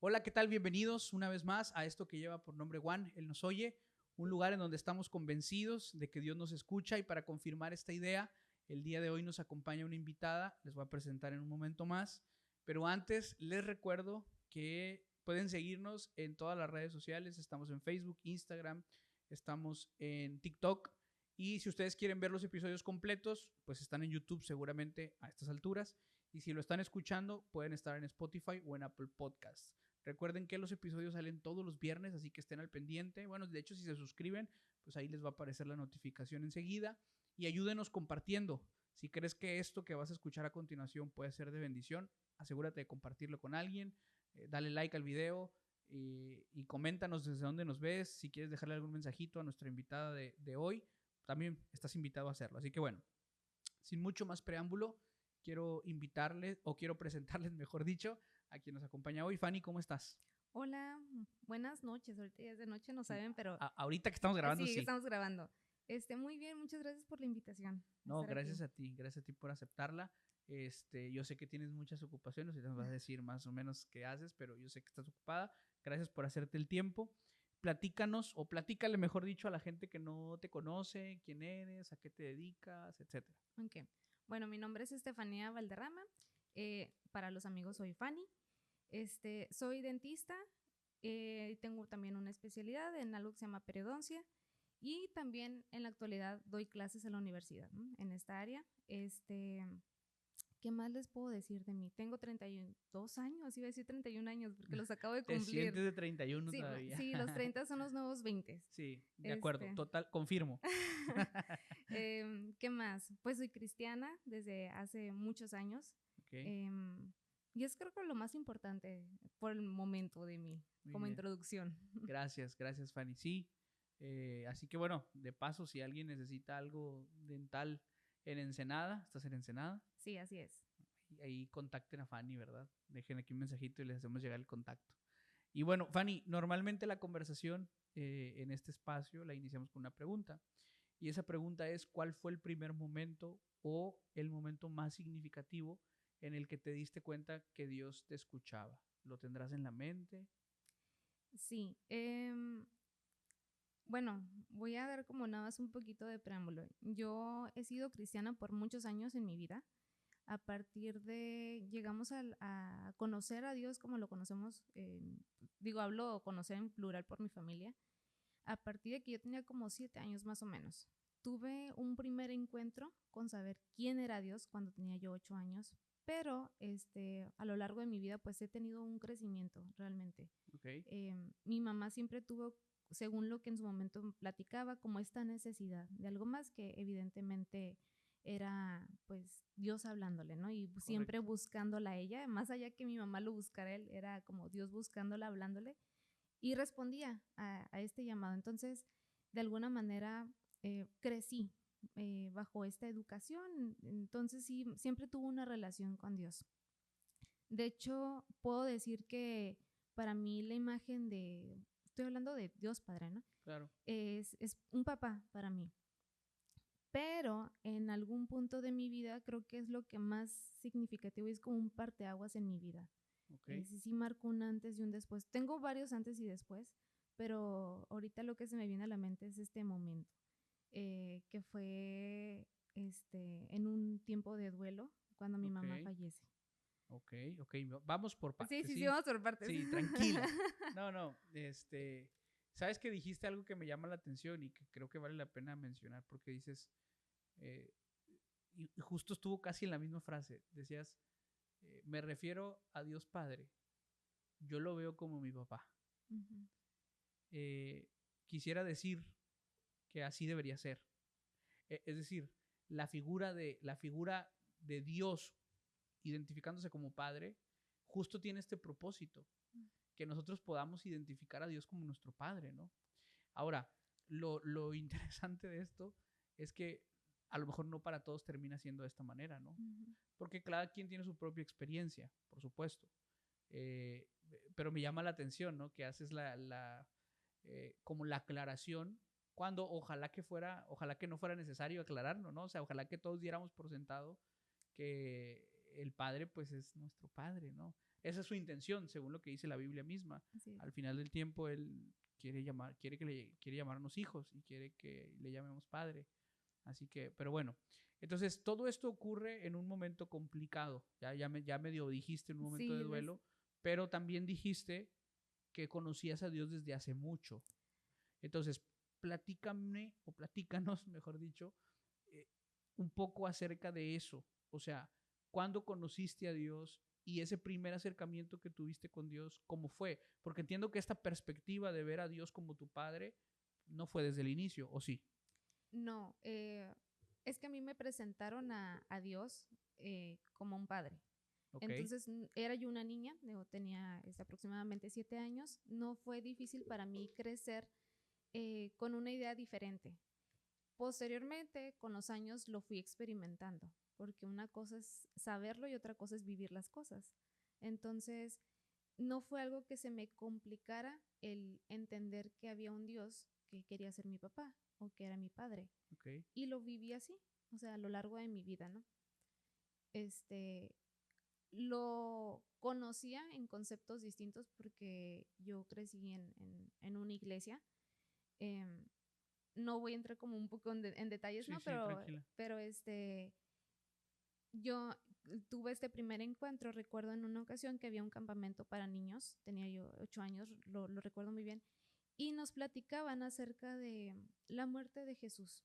Hola, ¿qué tal? Bienvenidos una vez más a esto que lleva por nombre Juan, Él nos oye, un lugar en donde estamos convencidos de que Dios nos escucha, y para confirmar esta idea, el día de hoy nos acompaña una invitada, les voy a presentar en un momento más, pero antes les recuerdo que pueden seguirnos en todas las redes sociales. Estamos en Facebook, Instagram, estamos en TikTok, y si ustedes quieren ver los episodios completos, pues están en YouTube seguramente a estas alturas, y si lo están escuchando pueden estar en Spotify o en Apple Podcasts. Recuerden que los episodios salen todos los viernes, así que estén al pendiente. Bueno, de hecho, si se suscriben, pues ahí les va a aparecer la notificación enseguida. Y ayúdenos compartiendo. Si crees que esto que vas a escuchar a continuación puede ser de bendición, asegúrate de compartirlo con alguien. Dale like al video y coméntanos desde dónde nos ves. Si quieres dejarle algún mensajito a nuestra invitada de hoy, también estás invitado a hacerlo. Así que bueno, sin mucho más preámbulo, quiero invitarles, o quiero presentarles, mejor dicho, a quien nos acompaña hoy. Fanny, ¿cómo estás? Hola, buenas noches. Ahorita ya es de noche, no saben, pero Ahorita que estamos grabando, sí, sí. estamos grabando. Muy bien, muchas gracias por la invitación a No, estar aquí. gracias a ti por aceptarla. Yo sé que tienes muchas ocupaciones y te vas a decir más o menos qué haces, pero yo sé que estás ocupada. Gracias por hacerte el tiempo. Platícanos, o platícale, mejor dicho, a la gente que no te conoce, quién eres, a qué te dedicas, etcétera. Ok. Bueno, mi nombre es Estefanía Valderrama. Para los amigos soy Fanny. Soy dentista. Tengo también una especialidad en algo que se llama periodoncia. Y también en la actualidad doy clases en la universidad, ¿no? En esta área. ¿Qué más les puedo decir de mí? Tengo 32 años, iba a decir 31 años porque los acabo de Te cumplir. sientes de 31 Sí, todavía. sí, los 30 son los nuevos 20. Sí, de acuerdo, Este, total, confirmo. ¿Qué más? Pues soy cristiana desde hace muchos años. Ok, em, y es creo que lo más importante por el momento de mí, muy como bien. introducción. Gracias, Fanny. Sí, así que bueno, de paso, si alguien necesita algo dental en Ensenada, ¿estás en Ensenada? Sí, así es. Ahí contacten a Fanny, ¿verdad? Dejen aquí un mensajito y les hacemos llegar el contacto. Y bueno, Fanny, normalmente la conversación en este espacio la iniciamos con una pregunta. Y esa pregunta es: ¿cuál fue el primer momento o el momento más significativo en el que te diste cuenta que Dios te escuchaba? ¿Lo tendrás en la mente? Sí. Bueno, voy a dar como nada más un poquito de preámbulo. Yo he sido cristiana por muchos años en mi vida. A partir de, llegamos a conocer a Dios como lo conocemos, hablo conocer en plural por mi familia, a partir de que yo tenía como 7 años más o menos. Tuve un primer encuentro con saber quién era Dios cuando tenía yo 8 años, pero a lo largo de mi vida pues he tenido un crecimiento realmente. Ok, Mi mamá siempre tuvo, según lo que en su momento platicaba, como esta necesidad de algo más que evidentemente era pues Dios hablándole, ¿no? Y siempre correcto. buscándola a ella, más allá que mi mamá lo buscara él, era como Dios buscándola, hablándole, y respondía a este llamado. Entonces, de alguna manera, crecí bajo esta educación. Entonces, sí, siempre tuve una relación con Dios. De hecho, puedo decir que para mí la imagen de, estoy hablando de Dios Padre, ¿no? Claro. Es un papá para mí. Pero en algún punto de mi vida creo que es lo que más significativo, es como un parteaguas en mi vida. Ok. Sí marcó un antes y un después. Tengo varios antes y después, pero ahorita lo que se me viene a la mente es este momento, que fue en un tiempo de duelo cuando mi Ok. mamá fallece. Ok, ok. Vamos por Sí, partes, sí, sí, ¿sí? vamos por partes. Sí, tranquila. No, no. Sabes que dijiste algo que me llama la atención y que creo que vale la pena mencionar, porque dices, eh, y justo estuvo casi en la misma frase. Decías, me refiero a Dios Padre. Yo lo veo como mi papá. Ujú. Eh, Quisiera decir que así debería ser. Es decir, la figura de Dios identificándose como Padre justo tiene este propósito, que nosotros podamos identificar a Dios como nuestro Padre, ¿no? Ahora, lo interesante de esto es que a lo mejor no para todos termina siendo de esta manera, ¿no? Ujú. Porque cada quien tiene su propia experiencia, por supuesto. Eh, pero me llama la atención, ¿no? Que haces como la aclaración cuando ojalá que no fuera necesario aclararlo, ¿no? O sea, ojalá que todos diéramos por sentado que el Padre, pues, es nuestro Padre, ¿no? esa es su intención, según lo que dice la Biblia misma. Así Al es. final del tiempo, Él quiere llamarnos hijos y quiere que le llamemos padre. Así que, pero bueno, entonces todo esto ocurre en un momento complicado. Ya medio dijiste en un momento de Sí, duelo, pero también dijiste que conocías a Dios desde hace mucho. Entonces, platícame o platícanos, mejor dicho, eh, un poco acerca de eso. O sea, ¿cuándo conociste a Dios y ese primer acercamiento que tuviste con Dios, cómo fue? Porque entiendo que esta perspectiva de ver a Dios como tu padre no fue desde el inicio, ¿o sí? No, es que a mí me presentaron a Dios como un padre. Ok, Entonces era yo una niña, yo tenía aproximadamente 7 años. No fue difícil para mí crecer con una idea diferente. Posteriormente, con los años, lo fui experimentando, porque una cosa es saberlo y otra cosa es vivir las cosas. Entonces, no fue algo que se me complicara el entender que había un Dios que quería ser mi papá o que era mi padre. ok, Y lo viví así, o sea, a lo largo de mi vida, ¿no? Este, lo conocía en conceptos distintos porque yo crecí en una iglesia. Em, no voy a entrar como un poco en detalles, sí, ¿no? sí, tranquila. Pero yo tuve este primer encuentro, recuerdo en una ocasión que había un campamento para niños, tenía yo 8 años, lo recuerdo muy bien, y nos platicaban acerca de la muerte de Jesús,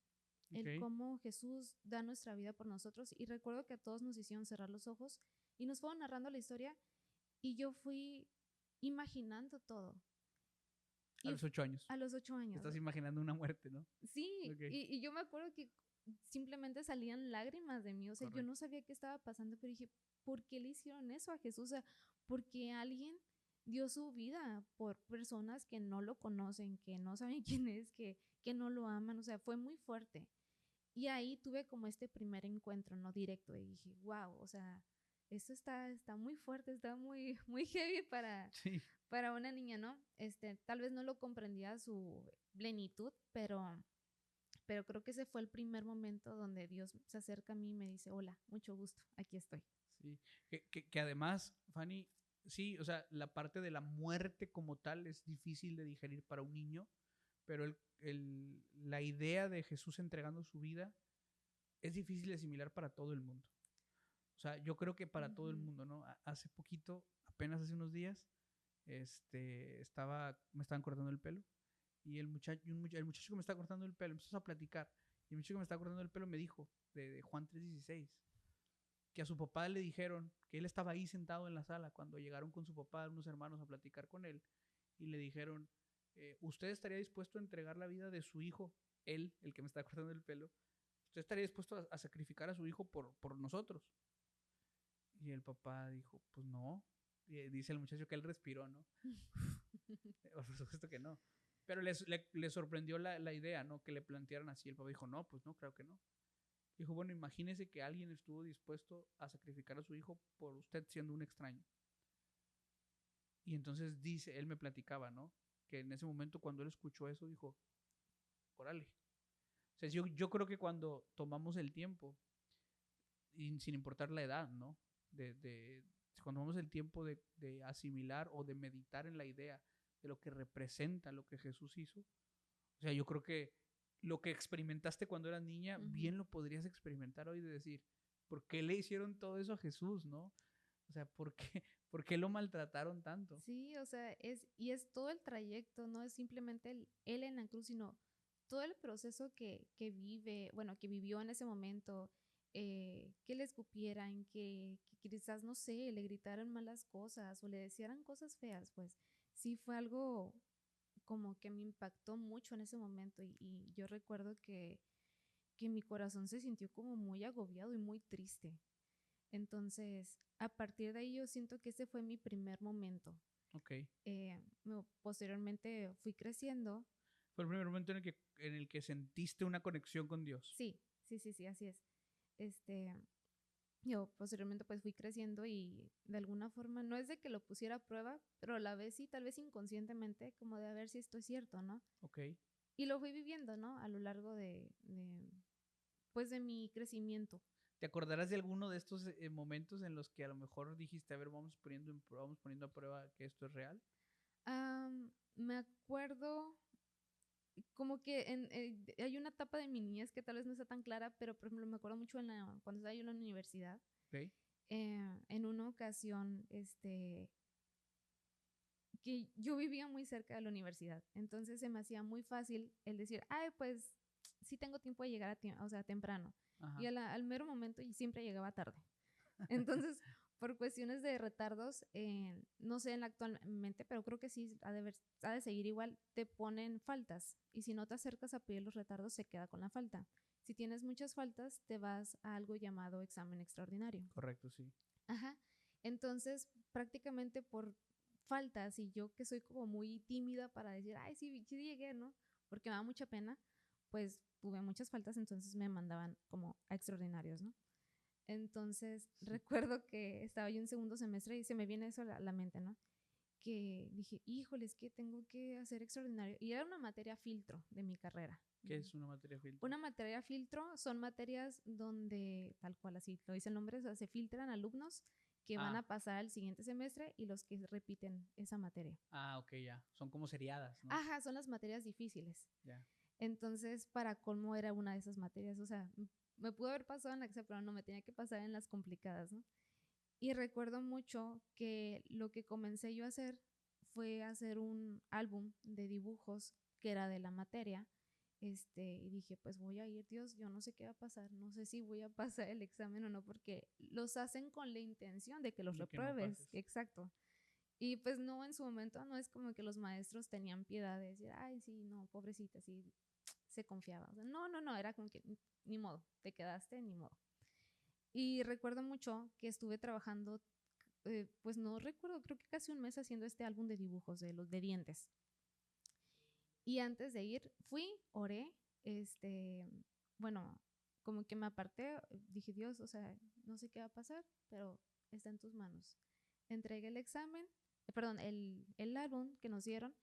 el Ok, cómo Jesús da nuestra vida por nosotros, y recuerdo que a todos nos hicieron cerrar los ojos y nos fueron narrando la historia y yo fui imaginando todo. a Y los 8 años. a los ocho Te años, estás imaginando una muerte, ¿no? sí, Ok, y yo me acuerdo que simplemente salían lágrimas de mí, o sea, yo no correcto. sabía qué estaba pasando, pero dije, ¿por qué le hicieron eso a Jesús? O sea, ¿por qué alguien dio su vida por personas que no lo conocen, que no saben quién es, que no lo aman? O sea, fue muy fuerte. Y ahí tuve como este primer encuentro, no directo, y dije, wow, o sea, esto está muy fuerte, está muy, muy heavy Sí, para una niña, ¿no? Tal vez no lo comprendía a su plenitud, pero creo que ese fue el primer momento donde Dios se acerca a mí y me dice, hola, mucho gusto, aquí estoy. sí. Que además, Fanny, sí, o sea, la parte de la muerte como tal es difícil de digerir para un niño, pero la idea de Jesús entregando su vida es difícil de asimilar para todo el mundo. O sea, yo creo que para todo el Ujú. mundo, ¿no? Hace poquito, apenas hace unos días, me estaban cortando el pelo y el muchacho que me está cortando el pelo empezó a platicar y el muchacho que me está cortando el pelo me dijo de Juan 3:16 que a su papá le dijeron que él estaba ahí sentado en la sala cuando llegaron con su papá unos hermanos a platicar con él y le dijeron, ¿usted estaría dispuesto a entregar la vida de su hijo, él, el que me está cortando el pelo? ¿Usted estaría dispuesto a sacrificar a su hijo por nosotros? Y el papá dijo, pues no. Y dice el muchacho que él respiró, ¿no? Por supuesto que no. Pero le sorprendió la idea, ¿no? Que le plantearan así. El papá dijo, no, pues no, creo que no. Dijo, bueno, imagínese que alguien estuvo dispuesto a sacrificar a su hijo por usted siendo un extraño. Y entonces dice, él me platicaba, ¿no? Que en ese momento cuando él escuchó eso dijo, órale. O sea, yo creo que cuando tomamos el tiempo, y sin importar la edad, ¿no? Cuando tomamos el tiempo de asimilar o de meditar en la idea de lo que representa lo que Jesús hizo, o sea, yo creo que lo que experimentaste cuando eras niña, Ujú. bien lo podrías experimentar hoy de decir, ¿por qué le hicieron todo eso a Jesús, no? O sea, ¿por qué lo maltrataron tanto? Sí, o sea, y es todo el trayecto, no es simplemente él en la cruz, sino todo el proceso que vive, bueno, que vivió en ese momento, que le escupieran, que quizás, no sé, le gritaran malas cosas o le decían cosas feas, pues sí fue algo como que me impactó mucho en ese momento y yo recuerdo que mi corazón se sintió como muy agobiado y muy triste. Entonces, a partir de ahí yo siento que ese fue mi primer momento. Ok. Posteriormente fui creciendo. Fue el primer momento en el que sentiste una conexión con Dios. Sí, sí, sí, sí, así es. Este, yo posteriormente pues fui creciendo y de alguna forma no es de que lo pusiera a prueba, pero a la vez sí, tal vez inconscientemente, como de a ver si esto es cierto, ¿no? Ok. Y lo fui viviendo, ¿no? A lo largo pues de mi crecimiento. ¿Te acordarás de alguno de estos momentos en los que a lo mejor dijiste, a ver, vamos poniendo a prueba que esto es real? Me acuerdo como que hay una etapa de mi niñez que tal vez no está tan clara, pero por ejemplo me acuerdo mucho cuando estaba yo en la universidad. Okay. En una ocasión, que yo vivía muy cerca de la universidad, entonces se me hacía muy fácil el decir, ay, pues sí tengo tiempo de llegar o sea, temprano. Ajá. Y al mero momento y siempre llegaba tarde. Entonces, por cuestiones de retardos, no sé en la actualmente, pero creo que sí ha de seguir igual, te ponen faltas. Y si no te acercas a pedir los retardos, se queda con la falta. Si tienes muchas faltas, te vas a algo llamado examen extraordinario. Correcto, sí. Ajá. Entonces, prácticamente por faltas, y yo que soy como muy tímida para decir, ay, sí, sí llegué, ¿no? Porque me da mucha pena, pues tuve muchas faltas, entonces me mandaban como a extraordinarios, ¿no? Entonces, recuerdo que estaba yo en segundo semestre y se me viene eso a la mente, ¿no? Que dije, híjole, es que tengo que hacer extraordinario. Y era una materia filtro de mi carrera. ¿Qué es una materia filtro? Una materia filtro son materias donde, tal cual así lo dice el nombre, o sea, se filtran alumnos que van a pasar al siguiente semestre y los que repiten esa materia. Ok, ya. Son como seriadas, ¿no? Ajá, son las materias difíciles. Ya. Entonces, para colmo era una de esas materias, o sea, me pudo haber pasado en la que sea, pero no me tenía que pasar en las complicadas, ¿no? Y recuerdo mucho que lo que comencé yo a hacer fue hacer un álbum de dibujos que era de la materia. Y dije, pues voy a ir, Dios, yo no sé qué va a pasar, no sé si voy a pasar el examen o no, porque los hacen con la intención de que los De que no repruebes. pases. Exacto. Y pues no, en su momento no es como que los maestros tenían piedad de decir, ay, sí, no, pobrecita, sí, se confiaba. O sea, no, era como que ni modo, te quedaste, ni modo. Y recuerdo mucho que estuve trabajando, pues no recuerdo, creo que casi un mes haciendo este álbum de dibujos de los de dientes. Y antes de ir, fui, oré, bueno, como que me aparté, dije, Dios, o sea, no sé qué va a pasar, pero está en tus manos. Entregué el examen, perdón, el álbum que nos dieron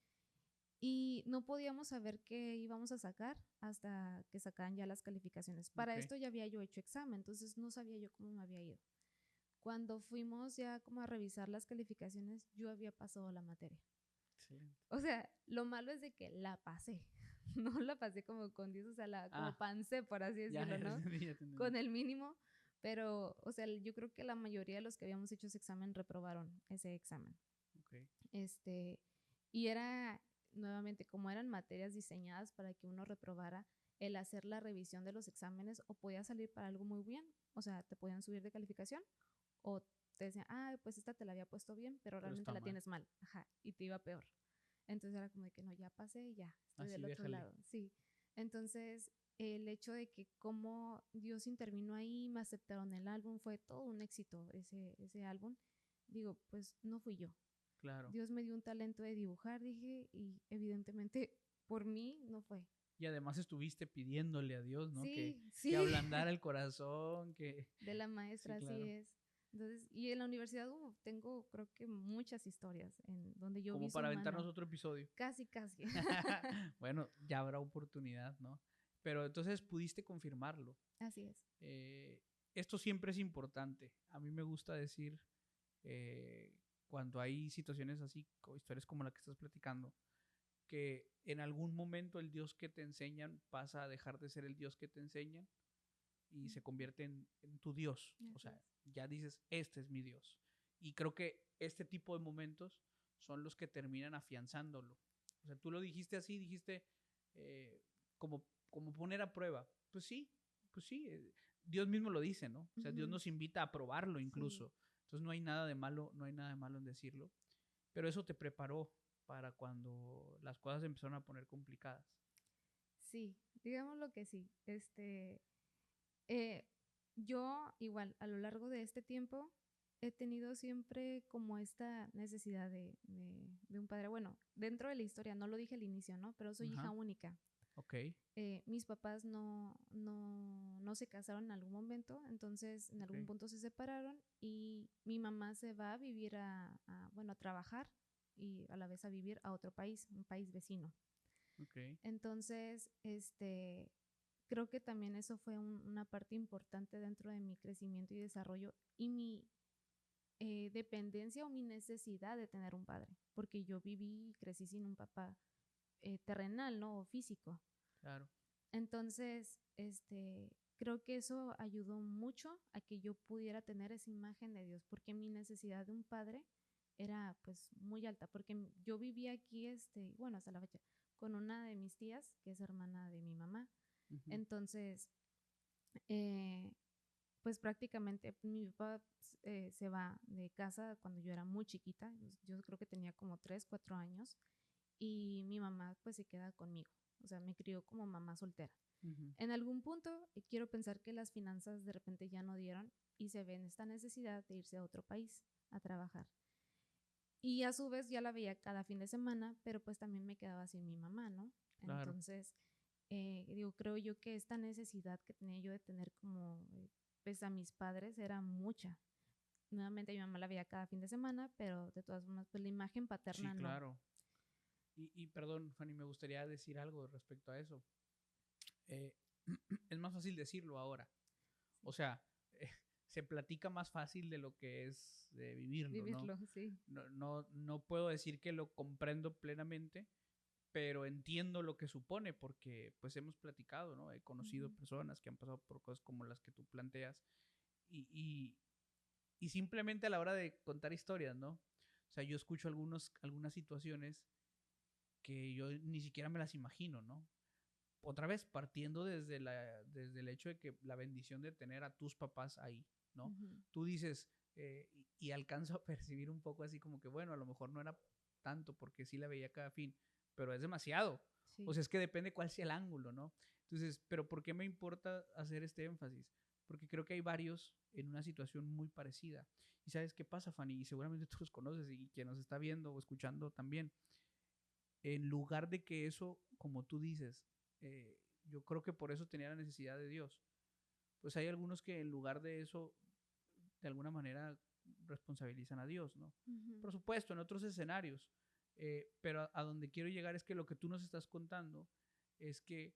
y no podíamos saber qué íbamos a sacar hasta que sacaban ya las calificaciones. Para esto ya había yo hecho examen, entonces no sabía yo cómo me había ido. Cuando fuimos ya como a revisar las calificaciones, yo había pasado la materia. Excelente. O sea, lo malo es de que la pasé. No la pasé como con 10, o sea, como pancé, por así decirlo, ¿no? Ya con el mínimo. Pero, o sea, yo creo que la mayoría de los que habíamos hecho ese examen reprobaron ese examen. Okay. Y era, nuevamente, como eran materias diseñadas para que uno reprobara, el hacer la revisión de los exámenes o podía salir para algo muy bien, o sea, te podían subir de calificación o te decían, pues esta te la había puesto bien, pero realmente la tienes mal, ajá, y te iba peor. Entonces era como de que no, ya pasé y ya, estoy del otro lado, sí. Entonces, el hecho de que como Dios intervino ahí, me aceptaron el álbum, fue todo un éxito ese álbum. Digo, pues no fui yo. Claro. Dios me dio un talento de dibujar, dije, y evidentemente por mí no fue. Y además estuviste pidiéndole a Dios, ¿no? Sí, que ablandara el corazón, que... De la maestra, sí, claro. así es. Entonces, y en la universidad tengo, creo que muchas historias en donde yo como vi para su aventarnos mano. otro episodio. Casi, casi. Bueno, ya habrá oportunidad, ¿no? Pero entonces pudiste confirmarlo. Así es. Esto siempre es importante. A mí me gusta decir, cuando hay situaciones así, o historias como la que estás platicando, que en algún momento el Dios que te enseñan pasa a dejar de ser el Dios que te enseñan y se convierte en tu Dios. O sea, ya dices, este es mi Dios. Y creo que este tipo de momentos son los que terminan afianzándolo. O sea, tú lo dijiste así, dijiste como poner a prueba. Pues sí, Dios mismo lo dice, ¿no? O sea, Dios nos invita a probarlo incluso. Sí. Entonces no hay nada de malo en decirlo. Pero eso te preparó para cuando las cosas empezaron a poner complicadas. Sí, digámoslo que sí. Yo igual a lo largo de este tiempo he tenido siempre como esta necesidad de un padre. Bueno, dentro de la historia, no lo dije al inicio, ¿no? Pero soy hija única. Ok. Mis papás no se casaron en algún momento, entonces en algún punto se separaron y mi mamá se va a vivir a trabajar y a la vez a vivir a otro país, un país vecino. Okay. Entonces, creo que también eso fue una parte importante dentro de mi crecimiento y desarrollo y mi dependencia o mi necesidad de tener un padre, porque yo viví y crecí sin un papá terrenal, ¿no? O físico. Claro. Entonces, creo que eso ayudó mucho a que yo pudiera tener esa imagen de Dios, porque mi necesidad de un padre era pues muy alta, porque yo vivía aquí, bueno, hasta la fecha, con una de mis tías, que es hermana de mi mamá. Ujú. Entonces, eh, pues prácticamente mi papá se va de casa cuando yo era muy chiquita, yo creo que tenía como 3, 4 años, y mi mamá pues se queda conmigo, o sea, me crió como mamá soltera. Ujú. En algún punto quiero pensar que las finanzas de repente ya no dieron y se ve en esta necesidad de irse a otro país a trabajar. Y a su vez ya la veía cada fin de semana, pero pues también me quedaba sin mi mamá, ¿no? Claro. Entonces, digo, creo yo que esta necesidad que tenía yo de tener como pues a mis padres era mucha. Nuevamente mi mamá la veía cada fin de semana, pero de todas formas, pues la imagen Sí, paterna no. claro. Y perdón, Fanny, me gustaría decir algo respecto a eso. Eh, es más fácil decirlo ahora. O sea, se platica más fácil de lo que es vivirlo, ¿no? Vivirlo, sí. No puedo decir que lo comprendo plenamente, pero entiendo lo que supone porque pues hemos platicado, ¿no? He conocido Ujú. personas que han pasado por cosas como las que tú planteas y, y simplemente a la hora de contar historias, ¿no? O sea, yo escucho algunas situaciones que yo ni siquiera me las imagino, ¿no? Otra vez, partiendo desde el hecho de que la bendición de tener a tus papás ahí, ¿no? Ujú. Tú dices, y alcanzo a percibir un poco así como que, bueno, a lo mejor no era tanto porque sí la veía cada fin, pero es demasiado. O Sí. sea, es que depende cuál sea el ángulo, ¿no? Entonces, pero ¿por qué me importa hacer este énfasis? Porque creo que hay varios en una situación muy parecida. ¿Y sabes qué pasa, Fanny? Y seguramente tú los conoces y quien nos está viendo o escuchando también. En lugar de que eso, como tú dices, yo creo que por eso tenía la necesidad de Dios. Pues hay algunos que en lugar de eso, de alguna manera, responsabilizan a Dios, ¿no? Ujú. Por supuesto, en otros escenarios. Pero a donde quiero llegar es que lo que tú nos estás contando es que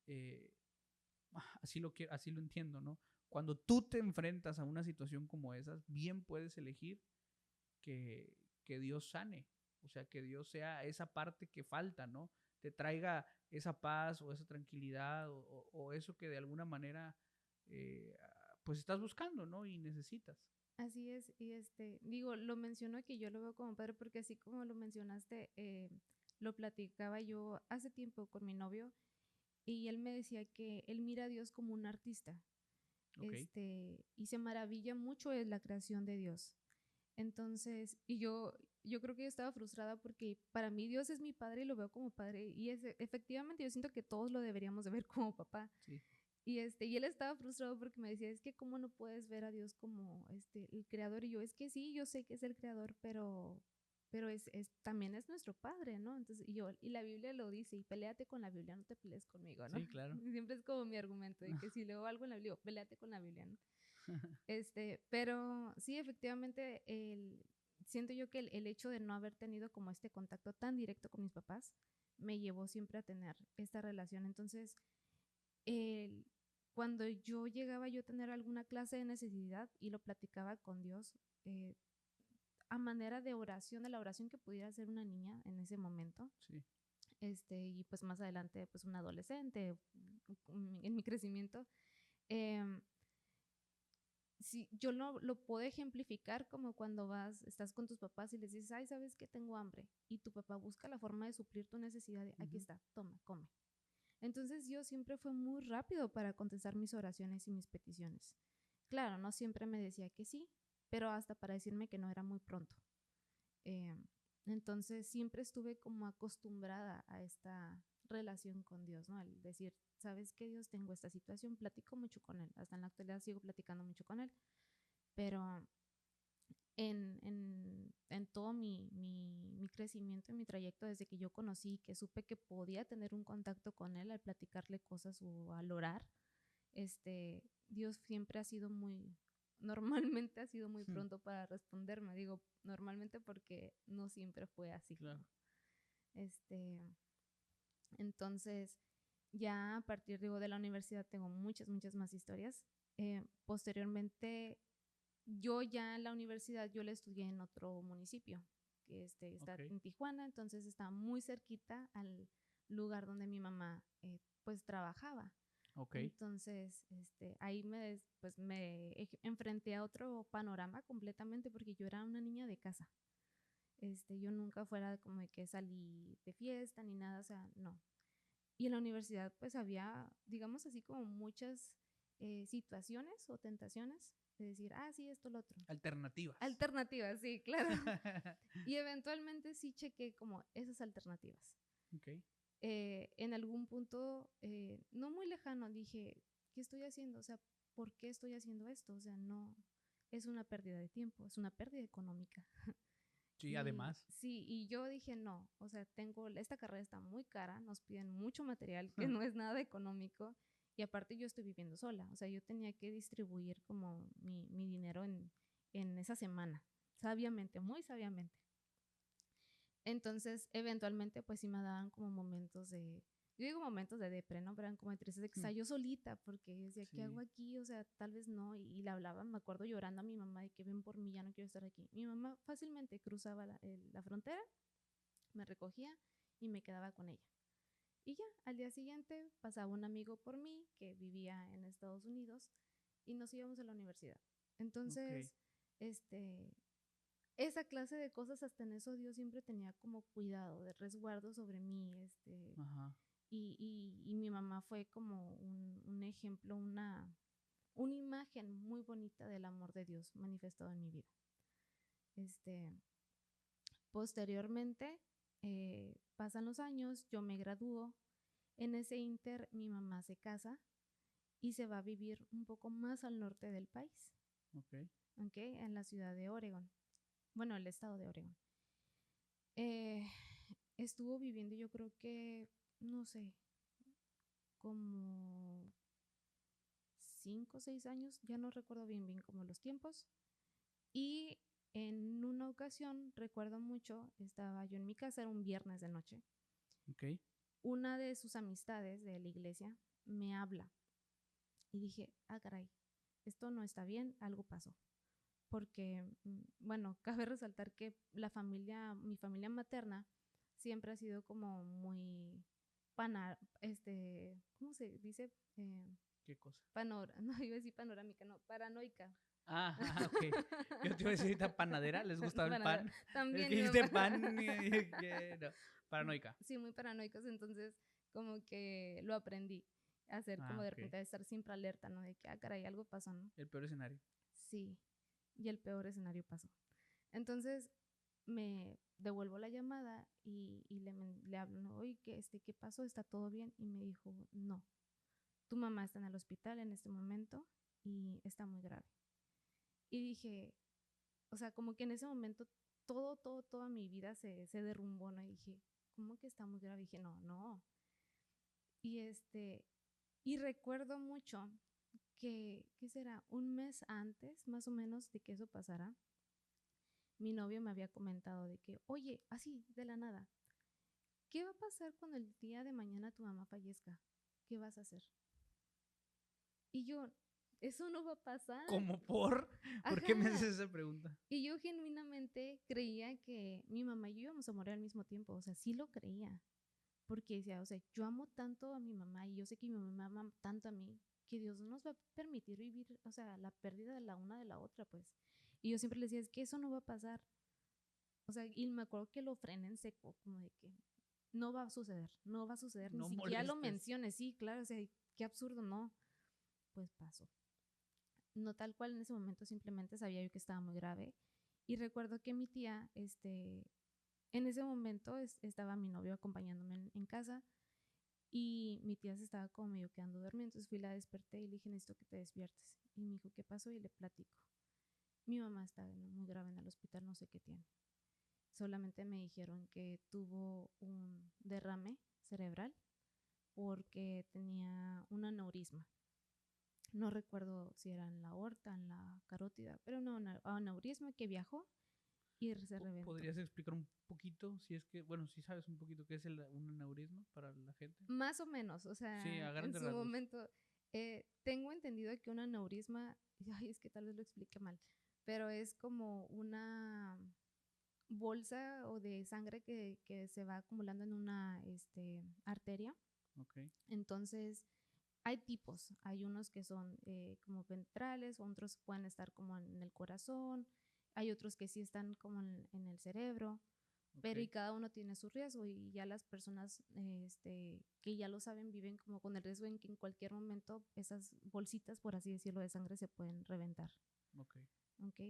eh, así lo entiendo, ¿no? Cuando tú te enfrentas a una situación como esa, bien puedes elegir que, que Dios sane, o sea, que Dios sea esa parte que falta, ¿no? Te traiga esa paz o esa tranquilidad o eso que de alguna manera pues estás buscando, ¿no? Y necesitas. Así es, y digo, lo menciono que yo lo veo como padre porque así como lo mencionaste, lo platicaba yo hace tiempo con mi novio y él me decía que él mira a Dios como un artista, Ok. y se maravilla mucho de la creación de Dios. Entonces, yo creo que yo estaba frustrada porque para mí Dios es mi padre y lo veo como padre y efectivamente yo siento que todos lo deberíamos de ver como papá. Sí. Y él estaba frustrado porque me decía, es que cómo no puedes ver a Dios como el creador. Y yo, es que sí, yo sé que es el creador, pero también es nuestro padre, ¿no? Entonces, y la Biblia lo dice, y peléate con la Biblia, no te pelees conmigo, ¿no? Sí, claro. Siempre es como mi argumento, de que si leo algo en la Biblia, peléate con la Biblia, ¿no? Pero sí, efectivamente, siento yo que el hecho de no haber tenido como este contacto tan directo con mis papás me llevó siempre a tener esta relación. Entonces, el, cuando yo llegaba yo a tener alguna clase de necesidad y lo platicaba con Dios, a manera de oración, de la oración que pudiera hacer una niña en ese momento, Sí. y pues más adelante, pues un adolescente, en mi crecimiento, eh, sí, yo lo puedo ejemplificar como cuando estás con tus papás y les dices, ay, ¿sabes qué? Tengo hambre. Y tu papá busca la forma de suplir tu necesidad. Aquí Ujú. está, toma, come. Entonces yo siempre fue muy rápido para contestar mis oraciones y mis peticiones. Claro, no siempre me decía que sí, pero hasta para decirme que no era muy pronto. Eh, entonces siempre estuve como acostumbrada a esta relación con Dios, ¿no? Al decir, ¿sabes qué, Dios? Tengo esta situación, platico mucho con Él. Hasta en la actualidad sigo platicando mucho con Él, pero en todo mi crecimiento, en mi trayecto, desde que yo conocí, que supe que podía tener un contacto con Él al platicarle cosas o al orar, Dios siempre ha sido normalmente ha sido muy Hmm. pronto para responderme. Digo, normalmente porque no siempre fue así, Claro. ¿no? Este, entonces, Ya a partir, digo, de la universidad tengo muchas más historias. Posteriormente, yo ya en la universidad, yo la estudié en otro municipio, que está Ok, en Tijuana, entonces está muy cerquita al lugar donde mi mamá pues trabajaba. ok, Entonces, ahí pues enfrenté a otro panorama completamente porque yo era una niña de casa. Yo nunca fuera como de que salí de fiesta ni nada, o sea, no. Y en la universidad pues había, digamos así como muchas situaciones o tentaciones de decir, ah, sí, esto, lo otro. alternativas. Alternativas, sí, claro. Y eventualmente sí chequé como esas alternativas. Ok, En algún punto, no muy lejano, dije, ¿qué estoy haciendo? O sea, ¿por qué estoy haciendo esto? O sea, no, es una pérdida de tiempo, es una pérdida económica. sí, Y además. sí, y yo dije, no, o sea, esta carrera está muy cara, nos piden mucho material que no es nada económico y aparte yo estoy viviendo sola, o sea, yo tenía que distribuir como mi dinero en esa semana, sabiamente, muy sabiamente. Entonces, eventualmente, pues sí me daban como momentos yo digo momentos de depre, ¿no? Pero eran como de tristeza de que estaba yo solita, porque yo decía, ¿qué hago Sí, aquí? O sea, tal vez no. Y le hablaba, me acuerdo llorando a mi mamá de que ven por mí, ya no quiero estar aquí. Mi mamá fácilmente cruzaba la frontera, me recogía y me quedaba con ella. Y ya, al día siguiente pasaba un amigo por mí que vivía en Estados Unidos y nos íbamos a la universidad. ok, Entonces, este, esa clase de cosas, hasta en eso Dios siempre tenía como cuidado, de resguardo sobre mí, ajá, y mi mamá fue como un ejemplo, una imagen muy bonita del amor de Dios manifestado en mi vida. Este, Posteriormente, pasan los años, yo me gradúo, en ese inter mi mamá se casa y se va a vivir un poco más al norte del país, ok, ¿ok? En la ciudad de Oregon, bueno, el estado de Oregon. Eh, Estuvo viviendo yo creo que, no sé, como 5 o 6 años, ya no recuerdo bien como los tiempos. Y en una ocasión, recuerdo mucho, estaba yo en mi casa, era un viernes de noche, ok, una de sus amistades de la iglesia me habla y dije, ah, caray, esto no está bien, algo pasó. Porque, bueno, cabe resaltar que mi familia materna siempre ha sido como muy ¿cómo se dice? ¿qué cosa? No iba a decir panorámica, no, paranoica. Ah, ok. Yo te iba a decir ahorita panadera, ¿les gustaba el Panadera. pan? Es También que mi dijiste mamá. pan y que no. Paranoica. Sí, muy paranoicos, entonces como que lo aprendí a hacer como Ah, de ok. repente a estar siempre alerta, ¿no? De que, ah, caray, algo pasó, ¿no? El peor escenario. Sí, y el peor escenario pasó. Entonces me devuelvo la llamada y le hablo, ¿no? Oye, ¿qué pasó? ¿Está todo bien? Y me dijo, no, tu mamá está en el hospital en este momento y está muy grave. Y dije, o sea, como que en ese momento toda mi vida se derrumbó, ¿no? Y dije, ¿cómo que está muy grave? Y dije, no, no. Y y recuerdo mucho que, ¿qué será? Un mes antes, más o menos, de que eso pasara, mi novio me había comentado de que, oye, así, de la nada, ¿qué va a pasar cuando el día de mañana tu mamá fallezca? ¿Qué vas a hacer? Y yo, eso no va a pasar. ¿Cómo por? ¿Por qué me haces Ajá. esa pregunta? Y yo genuinamente creía que mi mamá y yo íbamos a morir al mismo tiempo. O sea, sí lo creía. Porque decía, o sea, yo amo tanto a mi mamá y yo sé que mi mamá ama tanto a mí, que Dios no nos va a permitir vivir, o sea, la pérdida de la una de la otra, pues. Y yo siempre le decía, es que eso no va a pasar. O sea, y me acuerdo que lo frené en seco, como de que no va a suceder, no va a suceder, ni No siquiera lo molestes. menciones, sí, claro, o sea, qué absurdo, no, pues pasó. No tal cual en ese momento, simplemente sabía yo que estaba muy grave. Y recuerdo que mi tía, en ese momento estaba mi novio acompañándome en casa y mi tía se estaba como medio quedando dormida, entonces fui, la desperté y le dije, necesito que te despiertes. Y me dijo, ¿qué pasó? Y le platico. Mi mamá está muy grave en el hospital, no sé qué tiene. Solamente me dijeron que tuvo un derrame cerebral porque tenía un aneurisma. No recuerdo si era en la aorta, en la carótida, pero no, un aneurisma que viajó y se reventó. ¿Podrías explicar un poquito, si es que, bueno, si sabes un poquito qué es un aneurisma para la gente? Más o menos, o Sí, sea, a en grandes su rasgos. momento, tengo entendido que un aneurisma, ay, es que tal vez lo explique mal, pero es como una bolsa o de sangre que se va acumulando en una arteria. Ok, Entonces, hay tipos, hay unos que son como ventrales, otros pueden estar como en el corazón, hay otros que sí están como en el cerebro, pero y ok. cada uno tiene su riesgo y ya las personas que ya lo saben viven como con el riesgo en que en cualquier momento esas bolsitas, por así decirlo, de sangre se pueden reventar. Ok. ¿Ok?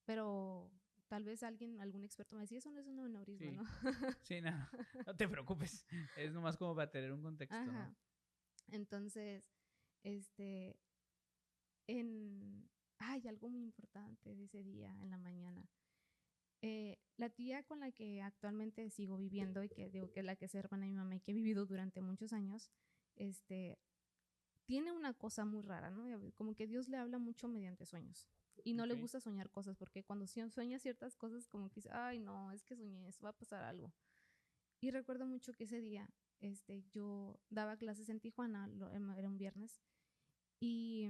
Pero tal vez algún experto me decía, eso no es un aneurisma, Sí, ¿no? sí, no, no, no te preocupes. Es nomás como para tener un contexto, ¿no? Ajá. Entonces, este, en, ay, algo muy importante de ese día en la mañana. La tía con la que actualmente sigo viviendo y que digo que es la que es hermana de mi mamá y que he vivido durante muchos años, este, tiene una cosa muy rara, ¿no? Como que Dios le habla mucho mediante sueños. Y no le Ok, gusta soñar cosas, porque cuando sueña ciertas cosas, como que dice, ay, no, es que soñé eso, va a pasar algo. Y recuerdo mucho que ese día yo daba clases en Tijuana, era un viernes, y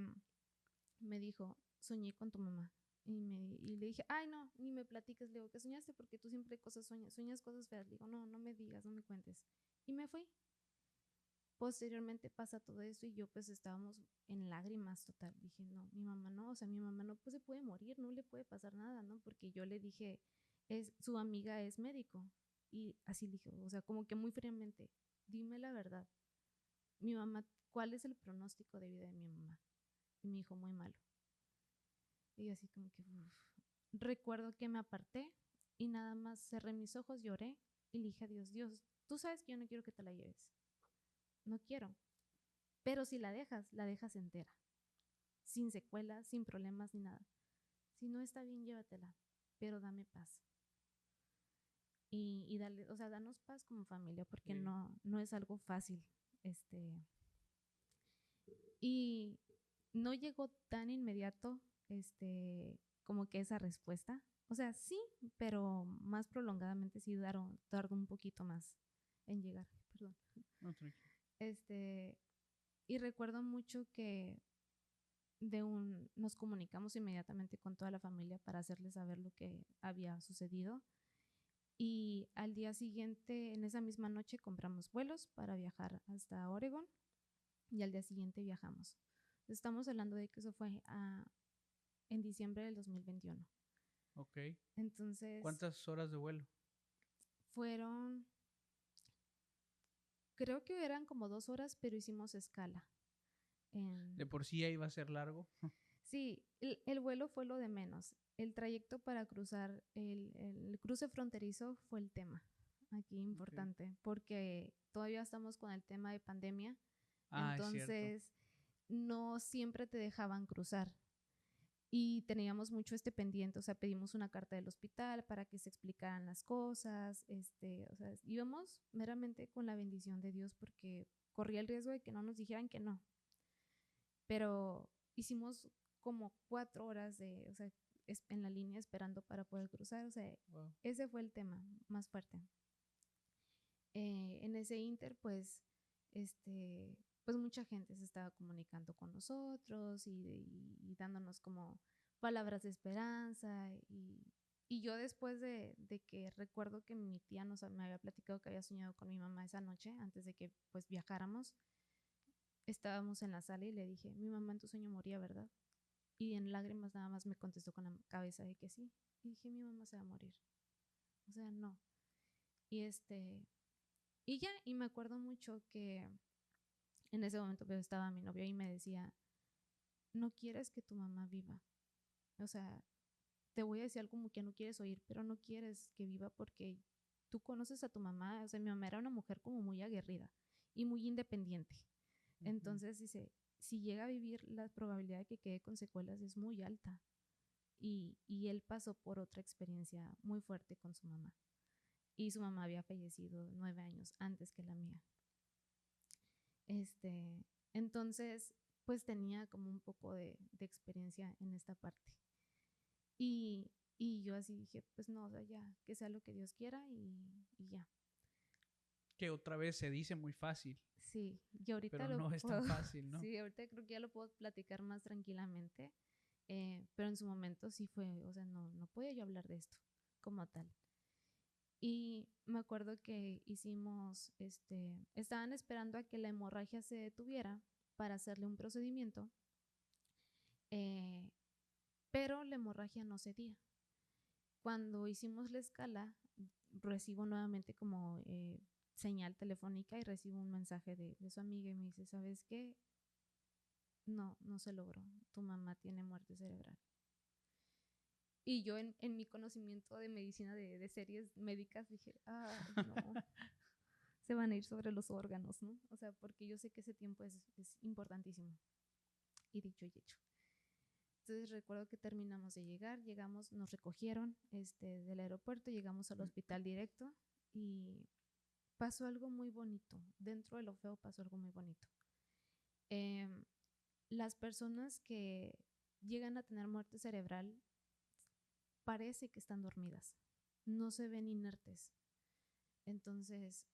me dijo, soñé con tu mamá. Y le dije, ay, no, ni me platiques. Le digo, ¿qué soñaste? Porque tú siempre sueñas cosas feas. Le digo, no, no me digas, no me cuentes. Y me fui. Posteriormente pasa todo eso y yo pues estábamos en lágrimas total. Dije, no, mi mamá no, o sea, mi mamá no pues, se puede morir, no le puede pasar nada, ¿no? Porque yo le dije, su amiga es médico. Y así le dije, o sea, como que muy fríamente, dime la verdad. Mi mamá, ¿cuál es el pronóstico de vida de mi mamá? Y me dijo, muy malo. Y así como que, uf. Recuerdo que me aparté y nada más cerré mis ojos, lloré y le dije a Dios, Dios, tú sabes que yo no quiero que te la lleves. No quiero. Pero si la dejas entera, sin secuelas, sin problemas ni nada. Si no está bien, llévatela, pero dame paz. Y dale, o sea, danos paz como familia, porque sí, no es algo fácil. Este, y no llegó tan inmediato, como que esa respuesta. O sea, sí, pero más prolongadamente sí tardó un poquito más en llegar. Perdón. no, tranquilo. Este, y recuerdo mucho que nos comunicamos inmediatamente con toda la familia para hacerles saber lo que había sucedido. Y al día siguiente, en esa misma noche, compramos vuelos para viajar hasta Oregon y al día siguiente viajamos. Estamos hablando de que eso fue en diciembre del 2021. Ok. Entonces, ¿Cuántas horas de vuelo? fueron, creo que eran como 2 horas, pero hicimos escala. De En, por sí ya iba a ser largo. sí, el vuelo fue lo de menos. El trayecto para cruzar el cruce fronterizo fue el tema aquí Ok. importante, porque todavía estamos con el tema de pandemia, Ah, es cierto. entonces no siempre te dejaban cruzar. Y teníamos mucho pendiente, o sea, pedimos una carta del hospital para que se explicaran las cosas, o sea, íbamos meramente con la bendición de Dios porque corría el riesgo de que no nos dijeran que no, pero hicimos como 4 horas o sea, en la línea esperando para poder cruzar, o sea, Wow. ese fue el tema más fuerte. En ese inter, pues mucha gente se estaba comunicando con nosotros y dándonos como palabras de esperanza y yo después de que recuerdo que mi tía me había platicado que había soñado con mi mamá esa noche antes de que pues viajáramos, estábamos en la sala y le dije, mi mamá en tu sueño moría, ¿verdad? Y en lágrimas nada más me contestó con la cabeza de que sí. Y dije, mi mamá se va a morir. O sea, no. Y y ya, y me acuerdo mucho que en ese momento pues, estaba mi novio y me decía, no quieres que tu mamá viva. O sea, te voy a decir algo como que no quieres oír, pero no quieres que viva porque tú conoces a tu mamá. O sea, mi mamá era una mujer como muy aguerrida y muy independiente. Ujú. Entonces dice, si llega a vivir, la probabilidad de que quede con secuelas es muy alta. Y él pasó por otra experiencia muy fuerte con su mamá. Y su mamá había fallecido 9 años antes que la mía. Entonces, pues tenía como un poco de experiencia en esta parte. Y Y yo así dije, pues no, o sea, ya, que sea lo que Dios quiera y ya. Que otra vez se dice muy fácil, Sí, y ahorita pero lo no es tan puedo, fácil, ¿no? sí, ahorita creo que ya lo puedo platicar más tranquilamente, pero en su momento sí fue, o sea, no podía yo hablar de esto como tal. Y me acuerdo que hicimos, estaban esperando a que la hemorragia se detuviera para hacerle un procedimiento, eh, pero la hemorragia no cedía. Cuando hicimos la escala, recibo nuevamente como señal telefónica y recibo un mensaje de su amiga y me dice, ¿sabes qué? No se logró. Tu mamá tiene muerte cerebral. Y yo en mi conocimiento de medicina de series médicas dije, ay, no, se van a ir sobre los órganos, ¿no? O sea, porque yo sé que ese tiempo es importantísimo. Y dicho y hecho. Entonces recuerdo que terminamos de llegar, llegamos, nos recogieron del aeropuerto, llegamos al hospital directo y pasó algo muy bonito. Dentro de lo feo pasó algo muy bonito. Eh, las personas que llegan a tener muerte cerebral parece que están dormidas, no se ven inertes. Entonces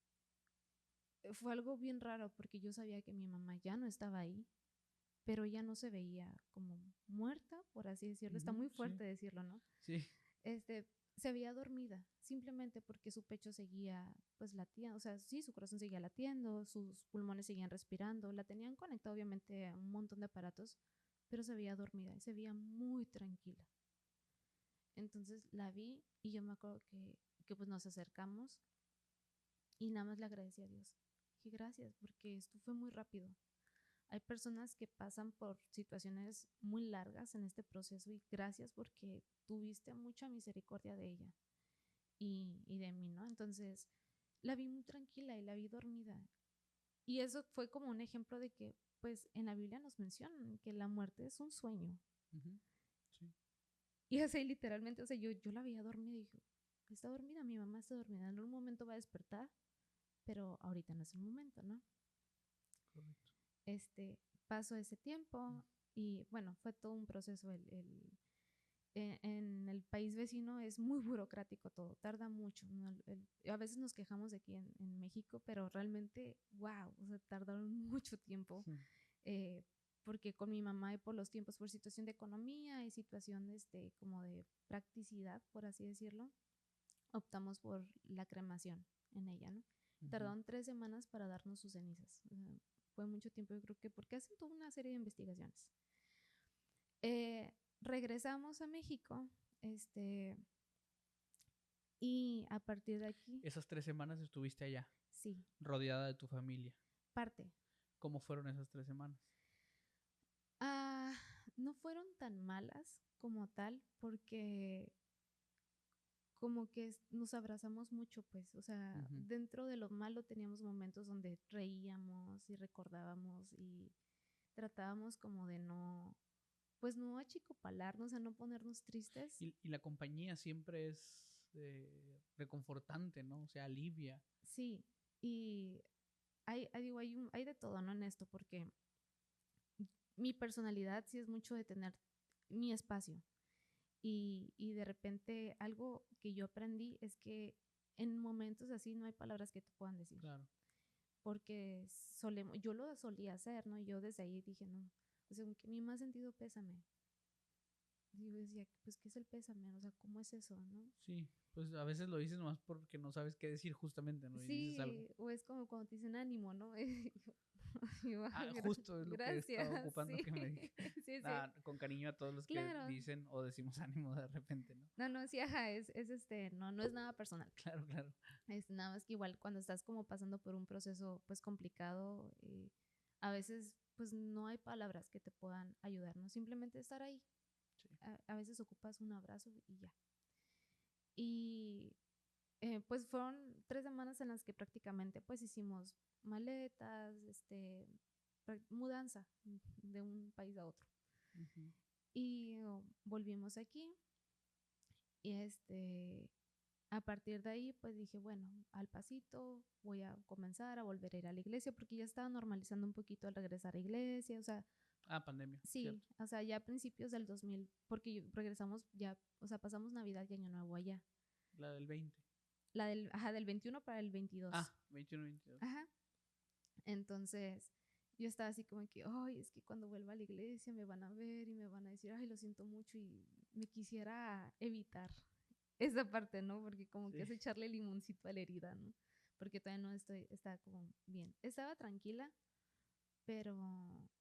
fue algo bien raro porque yo sabía que mi mamá ya no estaba ahí, pero ya no se veía como muerta, por así decirlo. Está muy Sí, fuerte decirlo, ¿no? sí. Este, se veía dormida, simplemente porque su pecho seguía pues latiendo, o sea, sí, su corazón seguía latiendo, sus pulmones seguían respirando, la tenían conectada obviamente a un montón de aparatos, pero se veía dormida y se veía muy tranquila. Entonces la vi y yo me acuerdo que pues nos acercamos y nada más le agradecí a Dios. Dije gracias porque esto fue muy rápido. Hay personas que pasan por situaciones muy largas en este proceso y gracias porque tuviste mucha misericordia de ella y de mí, ¿no? Entonces la vi muy tranquila y la vi dormida. Y eso fue como un ejemplo de que, pues en la Biblia nos mencionan que la muerte es un sueño. Ujú, sí. Y así literalmente, o sea, yo la veía dormida y dije, está dormida, mi mamá está dormida, en un momento va a despertar, pero ahorita no es el momento, ¿no? Correcto. Pasó ese tiempo y bueno, fue todo un proceso. En el país vecino es muy burocrático todo, tarda mucho, ¿no? A veces nos quejamos de aquí en México, pero realmente, wow, o sea, tardaron mucho tiempo, Sí. eh, porque con mi mamá y por los tiempos, por situación de economía y situación como de practicidad, por así decirlo, optamos por la cremación en ella, ¿no? Ujú. Tardaron 3 semanas para darnos sus cenizas. O sea, fue mucho tiempo, yo creo que porque hacen toda una serie de investigaciones. Eh, regresamos a México, y a partir de aquí, Esas 3 semanas estuviste allá, sí, rodeada de tu familia. parte. ¿Cómo fueron esas 3 semanas? Ah, no fueron tan malas como tal, porque como que nos abrazamos mucho, pues, o sea, Ujú. dentro de lo malo teníamos momentos donde reíamos y recordábamos y tratábamos como de no, pues no achicopalarnos, a no ponernos tristes. Y la compañía siempre es reconfortante, ¿no? O sea, alivia. Sí, y digo, hay de todo, ¿no? En esto, porque mi personalidad sí es mucho de tener mi espacio. Y de repente algo que yo aprendí es que en momentos así no hay palabras que te puedan decir. Claro. Porque yo lo solía hacer, ¿no? Yo desde ahí dije, no, o sea, aunque mi más sentido pésame. Y yo decía, pues, ¿qué es el pésame? O sea, ¿cómo es eso, no? Sí, pues a veces lo dices nomás porque no sabes qué decir justamente, ¿no? Y dices algo. Sí, o es como cuando te dicen ánimo, ¿no? Y yo, Ah, justo es lo que estaba gracias, ocupando sí, que me digas. sí, sí, Nada, con cariño a todos los que claro. dicen o decimos ánimo de repente, ¿no? No, no, sí, ajá, no es nada personal. Claro, claro. Es nada más que igual cuando estás como pasando por un proceso pues complicado, a veces pues no hay palabras que te puedan ayudar, ¿no? Simplemente estar ahí. Sí. A veces ocupas un abrazo y ya. Y pues fueron 3 semanas en las que prácticamente pues hicimos maletas, mudanza de un país a otro. Ujú. Y volvimos aquí y a partir de ahí, pues dije, bueno, al pasito voy a comenzar a volver a ir a la iglesia porque ya estaba normalizando un poquito el regresar a la iglesia, o sea, Ah, pandemia, Sí, cierto. o sea, ya a principios del 2000, porque regresamos ya, o sea, pasamos Navidad y Año Nuevo allá. La del 20. Del 21 para el 22. Ah, 21, 22. Ajá. Entonces, yo estaba así como que, ay, es que cuando vuelva a la iglesia me van a ver y me van a decir, ay, lo siento mucho y me quisiera evitar esa parte, ¿no? Porque como que Sí. es echarle limoncito a la herida, ¿no? Porque todavía no estaba como bien. Estaba tranquila, pero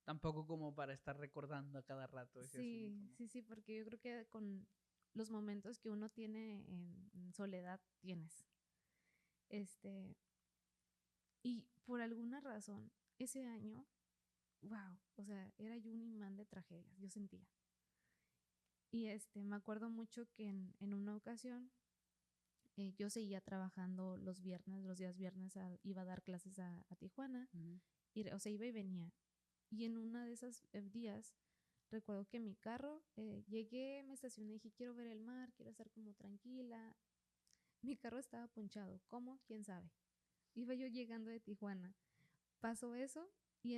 Tampoco como para estar recordando a cada rato ese asunto, sí, ¿no? sí, sí, porque yo creo que con los momentos que uno tiene en soledad, tienes. Este, y por alguna razón, ese año, wow, o sea, era yo un imán de tragedias, yo sentía. Y me acuerdo mucho que en una ocasión yo seguía trabajando los viernes, los días viernes iba a dar clases a Tijuana, Ujú. o sea, iba y venía. Y en una de esas días, recuerdo que mi carro, llegué, me estacioné y dije, quiero ver el mar, quiero estar como tranquila. Mi carro estaba ponchado, ¿cómo? ¿Quién sabe? Iba yo llegando de Tijuana. Pasó eso y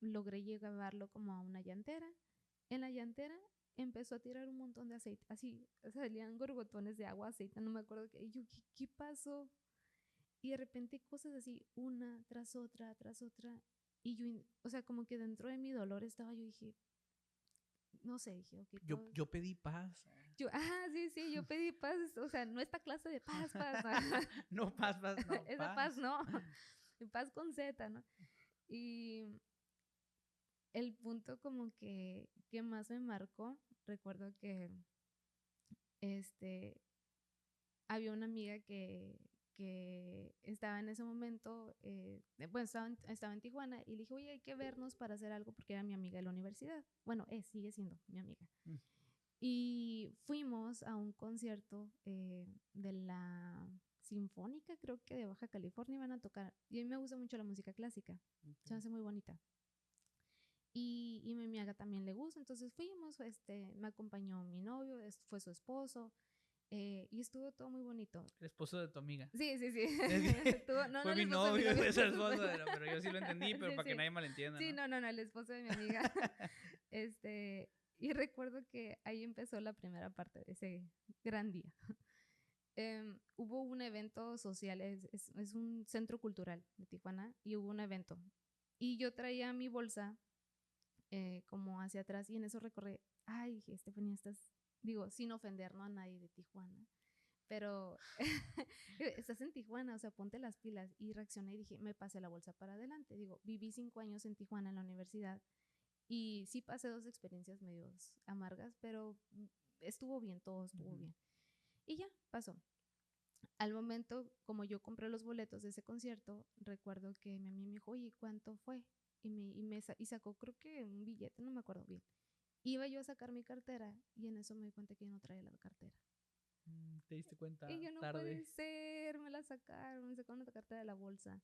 logré llevarlo como a una llantera. En la llantera empezó a tirar un montón de aceite, así salían gorgotones de agua, aceite, no me acuerdo qué. Y yo, ¿qué pasó? Y de repente cosas así, una tras otra, tras otra. Y yo, o sea, como que dentro de mi dolor estaba, yo dije, no sé, dije, ok, Yo, todo. yo pedí paz. Yo, sí, sí, yo pedí paz, o sea, no esta clase de paz, paz, No paz, paz, no, esa paz paz. no, paz con Z, ¿no? Y el punto como que más me marcó, recuerdo que este, había una amiga que estaba en ese momento, bueno, estaba en Tijuana y le dije, oye, hay que vernos para hacer algo porque era mi amiga de la universidad. Bueno, sigue siendo mi amiga. Mm. Y fuimos a un concierto de la Sinfónica, creo que de Baja California, iban a tocar. Y a mí me gusta mucho la música clásica, se me Okay. hace muy bonita. Y mi amiga también le gusta, entonces fuimos, me acompañó mi novio, fue su esposo, y estuvo todo muy bonito. El esposo de tu amiga. Sí, sí, sí. Es que No, fue el mi esposo de mi novio, novio. fue su esposo, pero yo sí lo entendí, pero Sí, para que sí. nadie malentienda, Sí, ¿no? no, el esposo de mi amiga. Y recuerdo que ahí empezó la primera parte de ese gran día. Hubo un evento social, es un centro cultural de Tijuana, y hubo un evento. Y yo traía mi bolsa como hacia atrás y en eso recorrí, ay, dije, Estefanía, digo, sin ofender, ¿no?, a nadie de Tijuana, pero estás en Tijuana, o sea, ponte las pilas. Y reaccioné y dije, me pasé la bolsa para adelante. Digo, viví 5 años en Tijuana en la universidad y sí pasé 2 experiencias medios amargas, pero estuvo bien, todo estuvo bien. Y ya, pasó. Al momento, como yo compré los boletos de ese concierto, recuerdo que mi amiga me dijo, oye, ¿cuánto fue? Y sacó, creo que un billete, no me acuerdo bien. Iba yo a sacar mi cartera y en eso me di cuenta que yo no traía la cartera. ¿Te diste cuenta Y yo, no puede tarde? ser, me sacaron la cartera de la bolsa.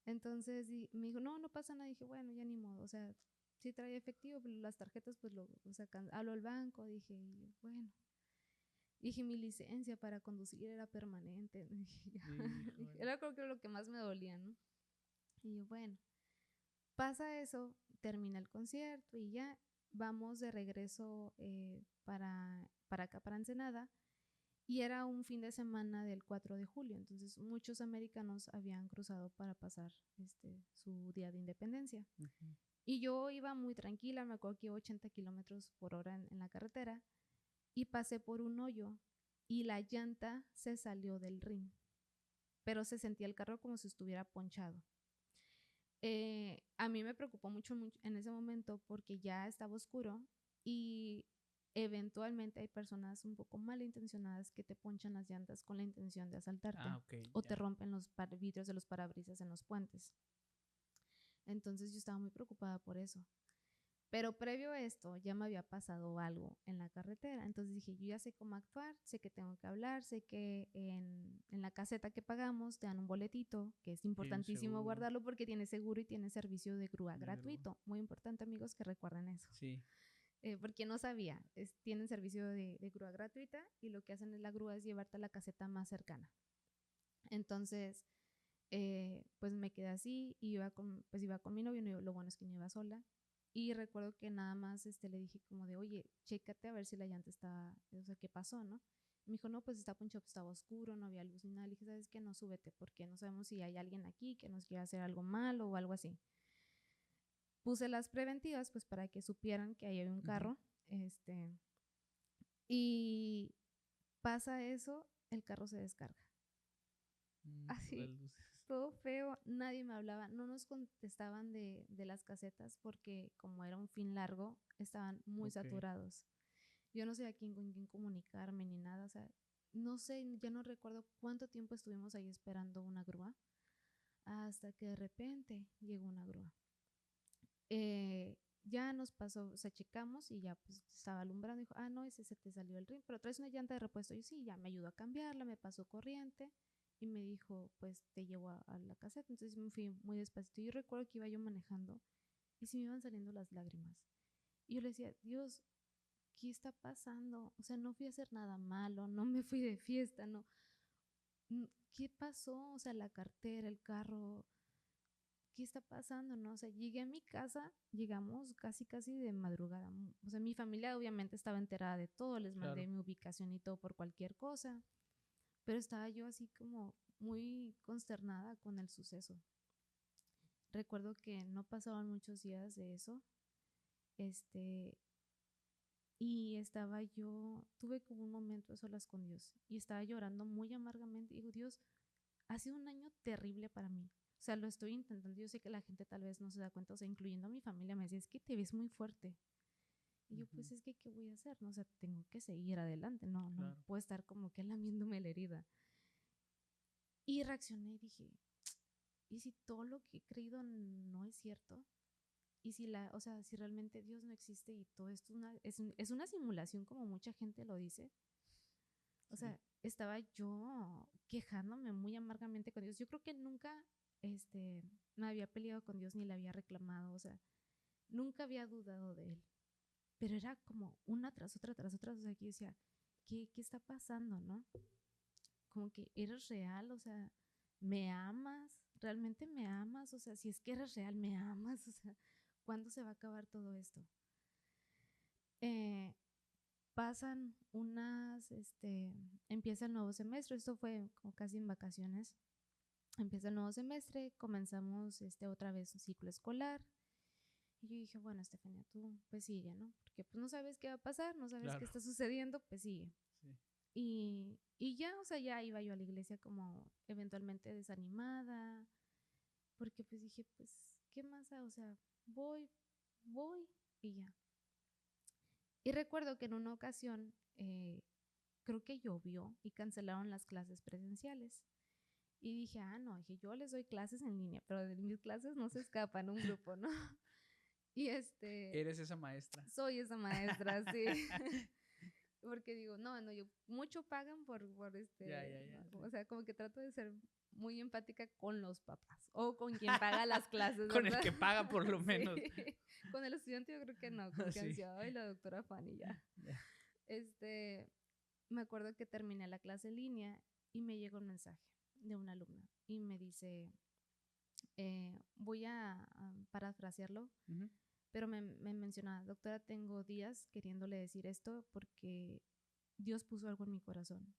Entonces me dijo, no, no pasa nada. Y dije, bueno, ya ni modo, o sea, si traía efectivo, pero las tarjetas pues lo sacan. Hablo al banco, dije, y yo, bueno. Dije, mi licencia para conducir era permanente. Dije, Híjole. era creo que lo que más me dolía, ¿no? Y yo, bueno, pasa eso, termina el concierto y ya vamos de regreso para acá, para Ensenada. Y era un fin de semana del 4 de julio, entonces muchos americanos habían cruzado para pasar su día de independencia. Ujú. Y yo iba muy tranquila, me acuerdo que iba 80 kilómetros por hora en la carretera y pasé por un hoyo y la llanta se salió del rin, pero se sentía el carro como si estuviera ponchado. A mí me preocupó mucho, mucho en ese momento porque ya estaba oscuro y eventualmente hay personas un poco malintencionadas que te ponchan las llantas con la intención de asaltarte Ah, ok, o te ya. rompen los vidrios de los parabrisas en los puentes. Entonces yo estaba muy preocupada por eso. Pero previo a esto ya me había pasado algo en la carretera. Entonces dije, yo ya sé cómo actuar, sé que tengo que hablar, sé que en la caseta que pagamos te dan un boletito, que es Sí, un importantísimo seguro. guardarlo porque tiene seguro y tiene servicio de grúa De grúa. gratuito. Muy importante, amigos, que recuerden eso. Sí. Porque no sabía, tienen servicio de grúa gratuita y lo que hacen es la grúa es llevarte a la caseta más cercana. Entonces, pues me quedé así y iba con mi novio, lo bueno es que no iba sola. Y recuerdo que nada más le dije como de, oye, chécate a ver si la llanta está, o sea, ¿qué pasó, no? Me dijo, no, pues está ponchado, estaba oscuro, no había luz ni nada. Le dije, ¿sabes qué? No, súbete, porque no sabemos si hay alguien aquí que nos quiera hacer algo malo o algo así. Puse las preventivas, pues para que supieran que ahí había un carro, y pasa eso, el carro se descarga. Por las Así, luces. todo feo, nadie me hablaba, no nos contestaban de las casetas porque como era un fin largo, estaban muy Ok. saturados. Yo no sabía con quién comunicarme ni nada, o sea, no sé, ya no recuerdo cuánto tiempo estuvimos ahí esperando una grúa, hasta que de repente llegó una grúa. Ya nos pasó, o sea, checamos y ya pues estaba alumbrando, dijo, ah, no, ese se te salió el ring, pero traes una llanta de repuesto. Yo sí, ya me ayudó a cambiarla, me pasó corriente y me dijo, pues te llevo a la caseta. Entonces me fui muy despacito. Yo recuerdo que iba yo manejando y se me iban saliendo las lágrimas. Y yo le decía, Dios, ¿qué está pasando? O sea, no fui a hacer nada malo, no me fui de fiesta, no. ¿Qué pasó? O sea, la cartera, el carro, ¿qué está pasando? ¿No? O sea, llegué a mi casa, llegamos casi de madrugada. O sea, mi familia obviamente estaba enterada de todo, les mandé Claro. mi ubicación y todo por cualquier cosa, pero estaba yo así como muy consternada con el suceso. Recuerdo que no pasaban muchos días de eso, este, y estaba yo, tuve como un momento a solas con Dios y estaba llorando muy amargamente. Digo, Dios, ha sido un año terrible para mí. O sea, lo estoy intentando. Yo sé que la gente tal vez no se da cuenta, o sea, incluyendo a mi familia, me decía, es que te ves muy fuerte. Y yo, pues es que, ¿qué voy a hacer? No, o sea, tengo que seguir adelante, no Claro. puedo estar como que lamiéndome la herida. Y reaccioné y dije, ¿y si todo lo que he creído no es cierto? Y si o sea, si realmente Dios no existe y todo esto es una simulación como mucha gente lo dice. O Sí. sea, estaba yo quejándome muy amargamente con Dios. Yo creo que nunca me había peleado con Dios ni le había reclamado, o sea, nunca había dudado de él. Pero era como una tras otra, o sea, que yo decía, ¿qué está pasando, no? Como que eres real, o sea, ¿me amas? ¿Realmente me amas? O sea, si es que eres real, ¿me amas? O sea, ¿cuándo se va a acabar todo esto? Eh, pasan empieza el nuevo semestre, esto fue como casi en vacaciones, empieza el nuevo semestre, comenzamos otra vez un ciclo escolar, y yo dije, bueno, Estefanía, tú pues sigue, ¿no? Porque pues no sabes qué va a pasar, no sabes qué Claro. está sucediendo, pues sigue. Sí. Y ya, o sea, ya iba yo a la iglesia como eventualmente desanimada, porque pues dije, pues, ¿qué más? O sea, voy y ya. Y recuerdo que en una ocasión, creo que llovió y cancelaron las clases presenciales. Y dije, ah, no, dije, yo les doy clases en línea, pero de mis clases no se escapan un grupo, ¿no? Y Eres esa maestra. soy esa maestra, sí. Porque digo, no, yo mucho pagan por Ya. o sea, como que trato de ser muy empática con los papás o con quien paga las clases, Con el ¿verdad? que paga por lo menos. Sí. Con el estudiante yo creo que no, como que Sí. decía, ay, la doctora Fanny ya. Ya. Este, me acuerdo que terminé la clase en línea y me llegó un mensaje de una alumna y me dice, voy a parafrasearlo, Ujú. pero me menciona, doctora, tengo días queriéndole decir esto porque Dios puso algo en mi corazón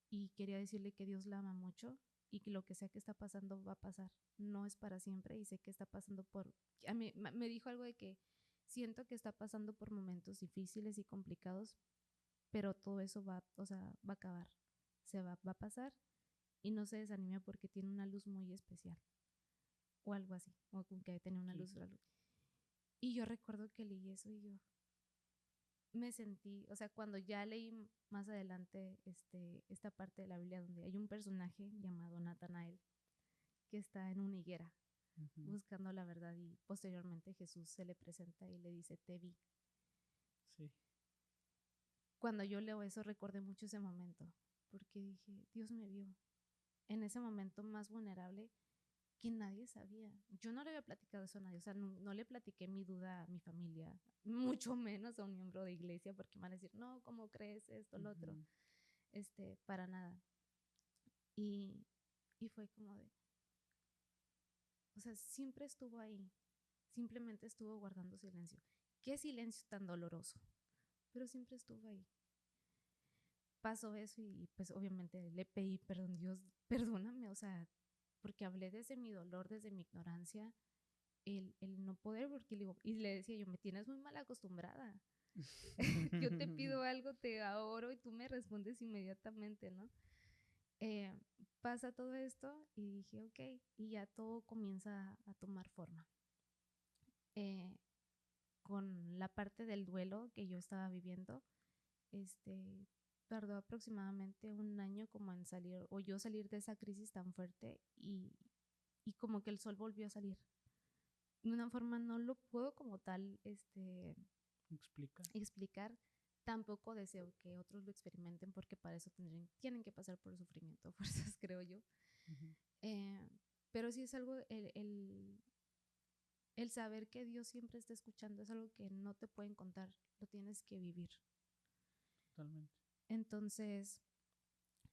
y quería decirle que Dios la ama mucho y que lo que sea que está pasando va a pasar, no es para siempre y sé que está pasando a mí me dijo algo de que siento que está pasando por momentos difíciles y complicados, pero todo eso va, o sea, va a acabar, va a pasar y no se desanime porque tiene una luz muy especial o algo así, o como que tiene una Sí. luz. Y yo recuerdo que leí eso y yo me sentí, o sea, cuando ya leí más adelante esta parte de la Biblia donde hay un personaje llamado Natanael que está en una higuera Ujú. buscando la verdad y posteriormente Jesús se le presenta y le dice, te vi. Sí. Cuando yo leo eso recordé mucho ese momento porque dije, Dios me vio en ese momento más vulnerable que nadie sabía. Yo no le había platicado eso a nadie, o sea, no le platiqué mi duda a mi familia, mucho menos a un miembro de iglesia, porque me van a decir, no, ¿cómo crees esto, lo otro? Ujú. Para nada. Y, y fue como de, o sea, siempre estuvo ahí, simplemente estuvo guardando silencio. Qué silencio tan doloroso, pero siempre estuvo ahí. Pasó eso y pues obviamente le pedí perdón, Dios, perdóname, o sea, porque hablé desde mi dolor, desde mi ignorancia, el no poder, porque le digo, y le decía yo, me tienes muy mal acostumbrada. Yo te pido algo, te oro y tú me respondes inmediatamente, ¿no? Eh, Pasa todo esto y dije, ok, y ya todo comienza a tomar forma. Eh, con la parte del duelo que yo estaba viviendo, este, tardó aproximadamente un año como en salir, o yo salir de esa crisis tan fuerte y como que el sol volvió a salir. De una forma no lo puedo como tal explicar. Tampoco deseo que otros lo experimenten porque para eso tienen que pasar por el sufrimiento, fuerzas, creo yo. Ujú. Eh, pero sí es algo, el saber que Dios siempre está escuchando es algo que no te pueden contar, lo tienes que vivir. Totalmente. Entonces,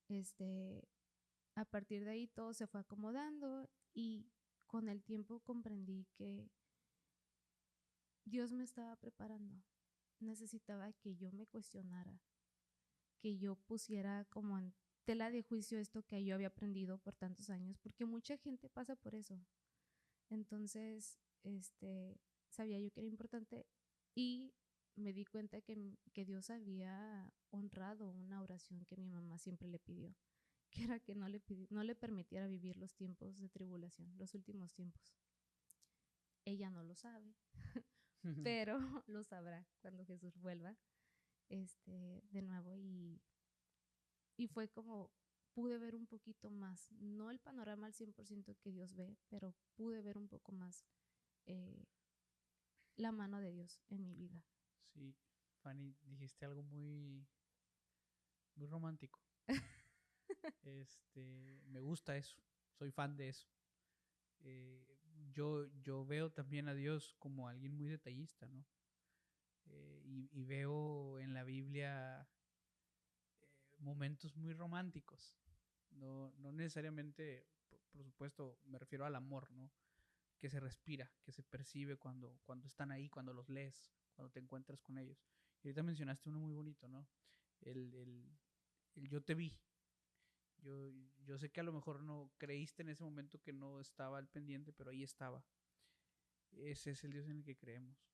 este, a partir de ahí todo se fue acomodando y con el tiempo comprendí que Dios me estaba preparando. Necesitaba que yo me cuestionara, que yo pusiera como en tela de juicio esto que yo había aprendido por tantos años, porque mucha gente pasa por eso. Entonces, sabía yo que era importante y me di cuenta que Dios había honrado una oración que mi mamá siempre le pidió, que era que no le permitiera vivir los tiempos de tribulación, los últimos tiempos. Ella no lo sabe, pero lo sabrá cuando Jesús vuelva de nuevo y fue como pude ver un poquito más, no el panorama al 100% que Dios ve, pero pude ver un poco más eh, la mano de Dios en mi vida. Sí, Fanny, dijiste algo muy, muy romántico. Me gusta eso, soy fan de eso. Eh, yo veo también a Dios como alguien muy detallista, ¿no? Y veo en la Biblia momentos muy románticos. No necesariamente, por supuesto, me refiero al amor, ¿no? Que se respira, que se percibe cuando están ahí, cuando los lees, cuando te encuentras con ellos. Y ahorita mencionaste uno muy bonito, ¿no? El, el, el yo te vi. Yo, yo sé que a lo mejor no creíste en ese momento que no estaba al pendiente, pero ahí estaba. Ese es el Dios en el que creemos.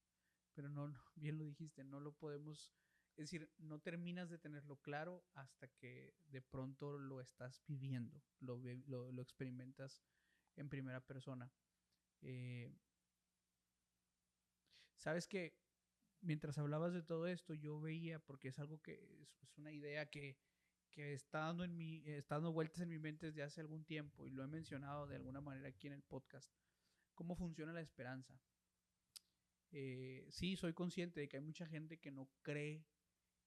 Pero no, bien lo dijiste, no lo podemos, es decir, no terminas de tenerlo claro hasta que de pronto lo estás viviendo, lo experimentas en primera persona. Eh, Sabes que mientras hablabas de todo esto, yo veía, porque es algo que es una idea que está dando vueltas en mi mente desde hace algún tiempo y lo he mencionado de alguna manera aquí en el podcast, cómo funciona la esperanza. Sí, soy consciente de que hay mucha gente que no cree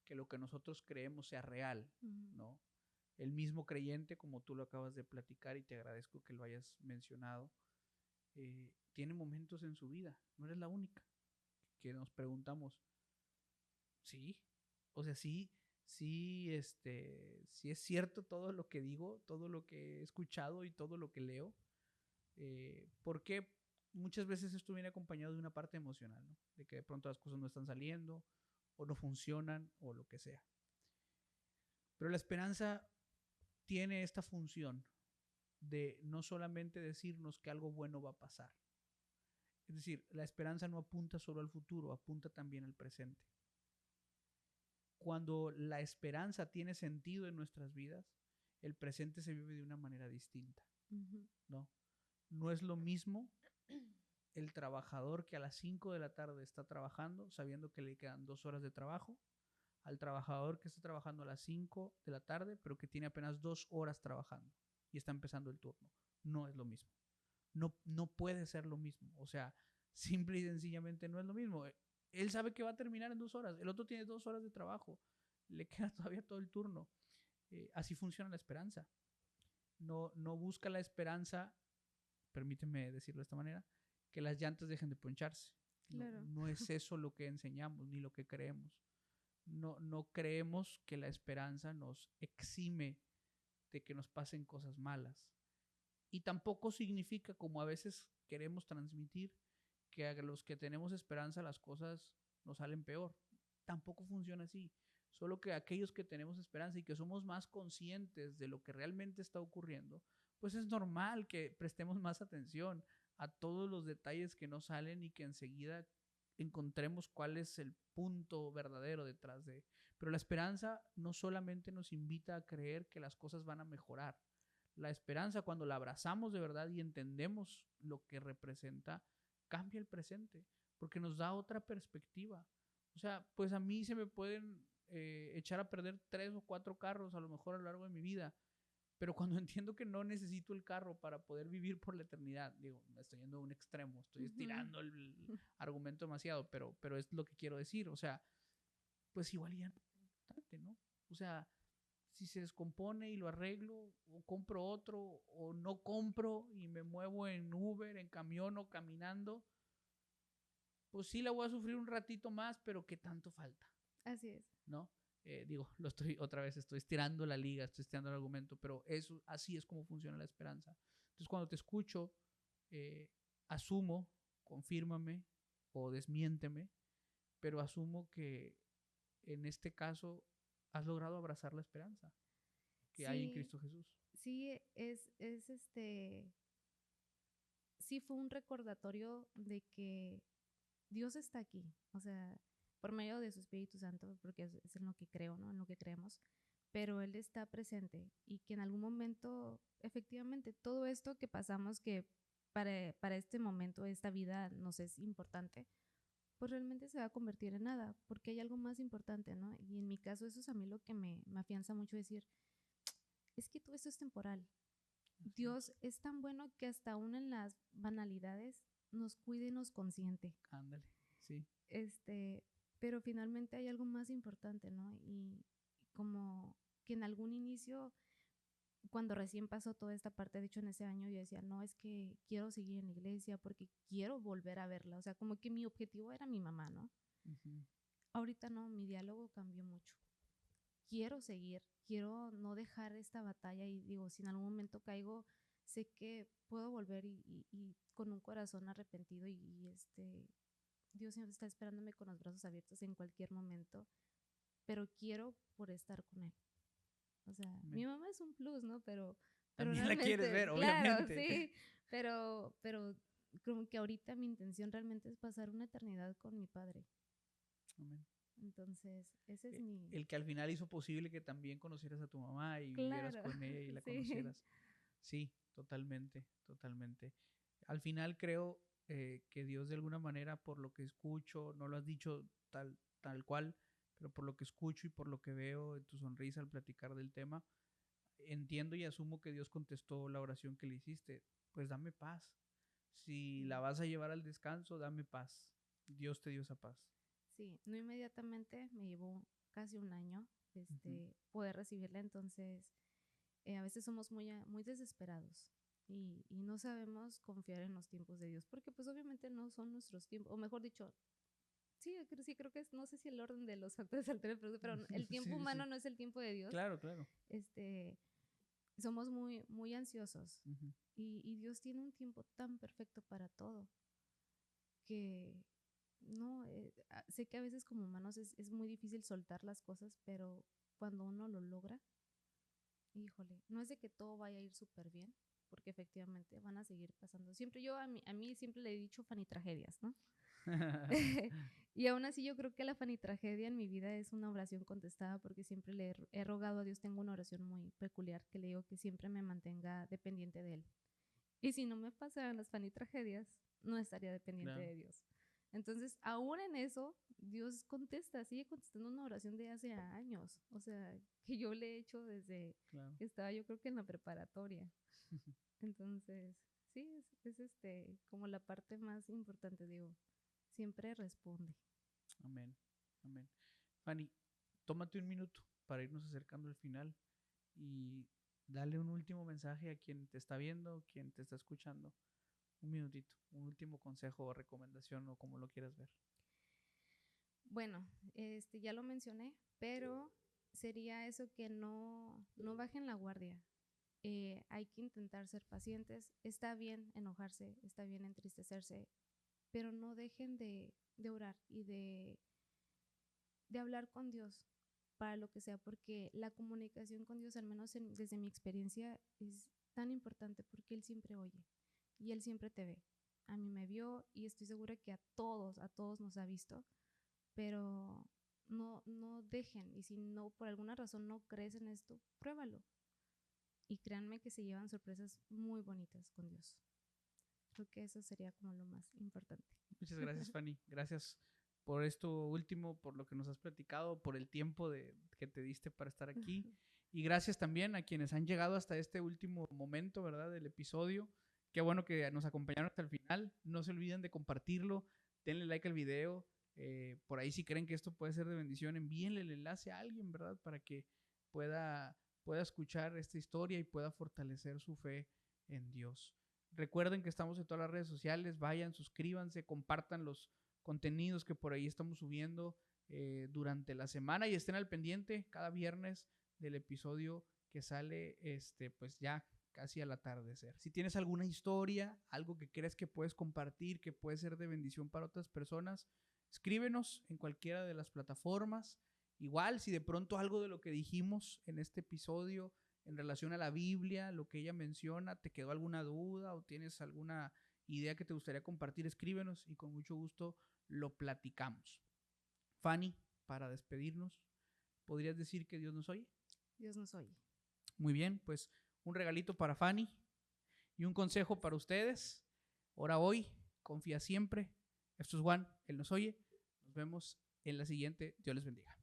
que lo que nosotros creemos sea real, ¿no? El mismo creyente, como tú lo acabas de platicar y te agradezco que lo hayas mencionado, tiene momentos en su vida, no eres la única, que nos preguntamos, sí, o sea, sí es cierto todo lo que digo, todo lo que he escuchado y todo lo que leo, porque muchas veces esto viene acompañado de una parte emocional, ¿no? De que de pronto las cosas no están saliendo o no funcionan o lo que sea. Pero la esperanza tiene esta función de no solamente decirnos que algo bueno va a pasar. Es decir, la esperanza no apunta solo al futuro, apunta también al presente. Cuando la esperanza tiene sentido en nuestras vidas, el presente se vive de una manera distinta, ¿no? No es lo mismo el trabajador que a las 5 de la tarde está trabajando sabiendo que le quedan 2 horas de trabajo, al trabajador que está trabajando a las 5 de la tarde, pero que tiene apenas 2 horas trabajando y está empezando el turno. No es lo mismo. No puede ser lo mismo. O sea, simple y sencillamente no es lo mismo. Él sabe que va a terminar en 2 horas. El otro tiene 2 horas de trabajo. Le queda todavía todo el turno. Así funciona la esperanza. No busca la esperanza, permíteme decirlo de esta manera, que las llantas dejen de poncharse. Claro. No es eso lo que enseñamos ni lo que creemos. No creemos que la esperanza nos exime de que nos pasen cosas malas. Y tampoco significa, como a veces queremos transmitir, que a los que tenemos esperanza las cosas nos salen peor. Tampoco funciona así. Solo que aquellos que tenemos esperanza y que somos más conscientes de lo que realmente está ocurriendo, pues es normal que prestemos más atención a todos los detalles que no salen y que enseguida encontremos cuál es el punto verdadero detrás de. Pero la esperanza no solamente nos invita a creer que las cosas van a mejorar. La esperanza, cuando la abrazamos de verdad y entendemos lo que representa, cambia el presente, porque nos da otra perspectiva. O sea, pues a mí se me pueden echar a perder 3 o 4 carros a lo mejor a lo largo de mi vida, pero cuando entiendo que no necesito el carro para poder vivir por la eternidad, digo, me estoy yendo a un extremo, estoy estirando el argumento demasiado, pero es lo que quiero decir. O sea, pues igual ya no es importante, ¿no? O sea, si se descompone y lo arreglo, o compro otro, o no compro y me muevo en Uber, en camión o caminando, pues sí la voy a sufrir un ratito más, pero ¿qué tanto falta? Así es. ¿No? Digo, otra vez estoy estirando la liga, estoy estirando el argumento, pero eso, así es como funciona la esperanza. Entonces, cuando te escucho, asumo, confírmame o desmiénteme, pero asumo que en este caso has logrado abrazar la esperanza que hay en Sí, Cristo Jesús. sí, sí fue un recordatorio de que Dios está aquí, o sea, por medio de su Espíritu Santo, porque es en lo que creo, ¿no? En lo que creemos, pero Él está presente y que en algún momento, efectivamente, todo esto que pasamos, que para este momento, esta vida nos es importante, pues realmente se va a convertir en nada, porque hay algo más importante, ¿no? Y en mi caso, eso es a mí lo que me afianza mucho decir, es que todo esto es temporal. Así es. Dios es tan bueno que hasta aún en las banalidades nos cuide y nos consiente. Ándale, sí. Pero finalmente hay algo más importante, ¿no? Y como que en algún inicio, cuando recién pasó toda esta parte, de hecho en ese año yo decía, no, es que quiero seguir en la iglesia porque quiero volver a verla, o sea, como que mi objetivo era mi mamá, ¿no? Uh-huh. Ahorita no, mi diálogo cambió mucho. Quiero seguir, quiero no dejar esta batalla y digo, si en algún momento caigo, sé que puedo volver y con un corazón arrepentido Dios siempre está esperándome con los brazos abiertos en cualquier momento, pero quiero por estar con Él. O sea, mi mamá es un plus, ¿no? Pero También la quieres realmente, ver, claro, obviamente. sí, pero como que ahorita mi intención realmente es pasar una eternidad con mi padre. Amén. Entonces, ese es mi... El que al final hizo posible que también conocieras a tu mamá y vivieras Claro, con ella y la sí. conocieras. Sí, totalmente, totalmente. Al final creo que Dios de alguna manera, por lo que escucho, no lo has dicho tal cual, pero por lo que escucho y por lo que veo en tu sonrisa al platicar del tema, entiendo y asumo que Dios contestó la oración que le hiciste. Pues dame paz. Si la Sí. vas a llevar al descanso, dame paz. Dios te dio esa paz. Sí, no inmediatamente, me llevó casi un año Uh-huh. poder recibirla, entonces a veces somos muy desesperados y no sabemos confiar en los tiempos de Dios, porque pues obviamente no son nuestros tiempos, o mejor dicho, sí, creo que es, no sé si el orden de los factores alternos, pero el Sí, tiempo sí, humano sí. no es el tiempo de Dios. Claro, claro. Somos muy ansiosos Uh-huh. y Dios tiene un tiempo tan perfecto para todo que no, sé que a veces como humanos es muy difícil soltar las cosas, pero cuando uno lo logra, híjole, no es de que todo vaya a ir súper bien, porque efectivamente van a seguir pasando. Siempre yo a mí siempre le he dicho fanitragedias, ¿no? Y aún así yo creo que la fanitragedia en mi vida es una oración contestada porque siempre he rogado a Dios, tengo una oración muy peculiar que le digo que siempre me mantenga dependiente de Él. Y si no me pasaran las fanitragedias, no estaría dependiente Claro, de Dios. Entonces, aún en eso, Dios contesta, sigue contestando una oración de hace años, o sea, que yo le he hecho desde claro. que estaba yo creo que en la preparatoria. Entonces, sí, como la parte más importante, digo, siempre responde. Amén. Amén. Fanny, tómate un minuto para irnos acercando al final y dale un último mensaje a quien te está viendo, quien te está escuchando. Un minutito, un último consejo o recomendación o como lo quieras ver. Bueno, ya lo mencioné, pero sería eso que no bajen la guardia. Hay que intentar ser pacientes. Está bien enojarse, está bien entristecerse, pero no dejen de orar y de hablar con Dios para lo que sea, porque la comunicación con Dios, al menos desde mi experiencia, es tan importante porque Él siempre oye y Él siempre te ve. A mí me vio y estoy segura que a todos nos ha visto, pero no dejen, y si no, por alguna razón no crees en esto, pruébalo. Y créanme que se llevan sorpresas muy bonitas con Dios. Creo que eso sería como lo más importante. Muchas gracias, Fanny. Gracias por esto último, por lo que nos has platicado, por el tiempo que te diste para estar aquí. Y gracias también a quienes han llegado hasta este último momento, ¿verdad?, del episodio. Qué bueno que nos acompañaron hasta el final. No se olviden de compartirlo. Denle like al video. Por ahí, si creen que esto puede ser de bendición, envíenle el enlace a alguien, ¿verdad?, para que pueda escuchar esta historia y pueda fortalecer su fe en Dios. Recuerden que estamos en todas las redes sociales. Vayan, suscríbanse, compartan los contenidos que por ahí estamos subiendo durante la semana y estén al pendiente cada viernes del episodio que sale pues ya casi al atardecer. Si tienes alguna historia, algo que crees que puedes compartir, que puede ser de bendición para otras personas, escríbenos en cualquiera de las plataformas. Igual, si de pronto algo de lo que dijimos en este episodio en relación a la Biblia, lo que ella menciona, te quedó alguna duda o tienes alguna idea que te gustaría compartir, escríbenos y con mucho gusto lo platicamos. Fanny, para despedirnos, ¿podrías decir que Dios nos oye? Dios nos oye. Muy bien, pues un regalito para Fanny y un consejo para ustedes. Ora hoy, confía siempre. Esto es Juan, Él nos oye. Nos vemos en la siguiente. Dios les bendiga.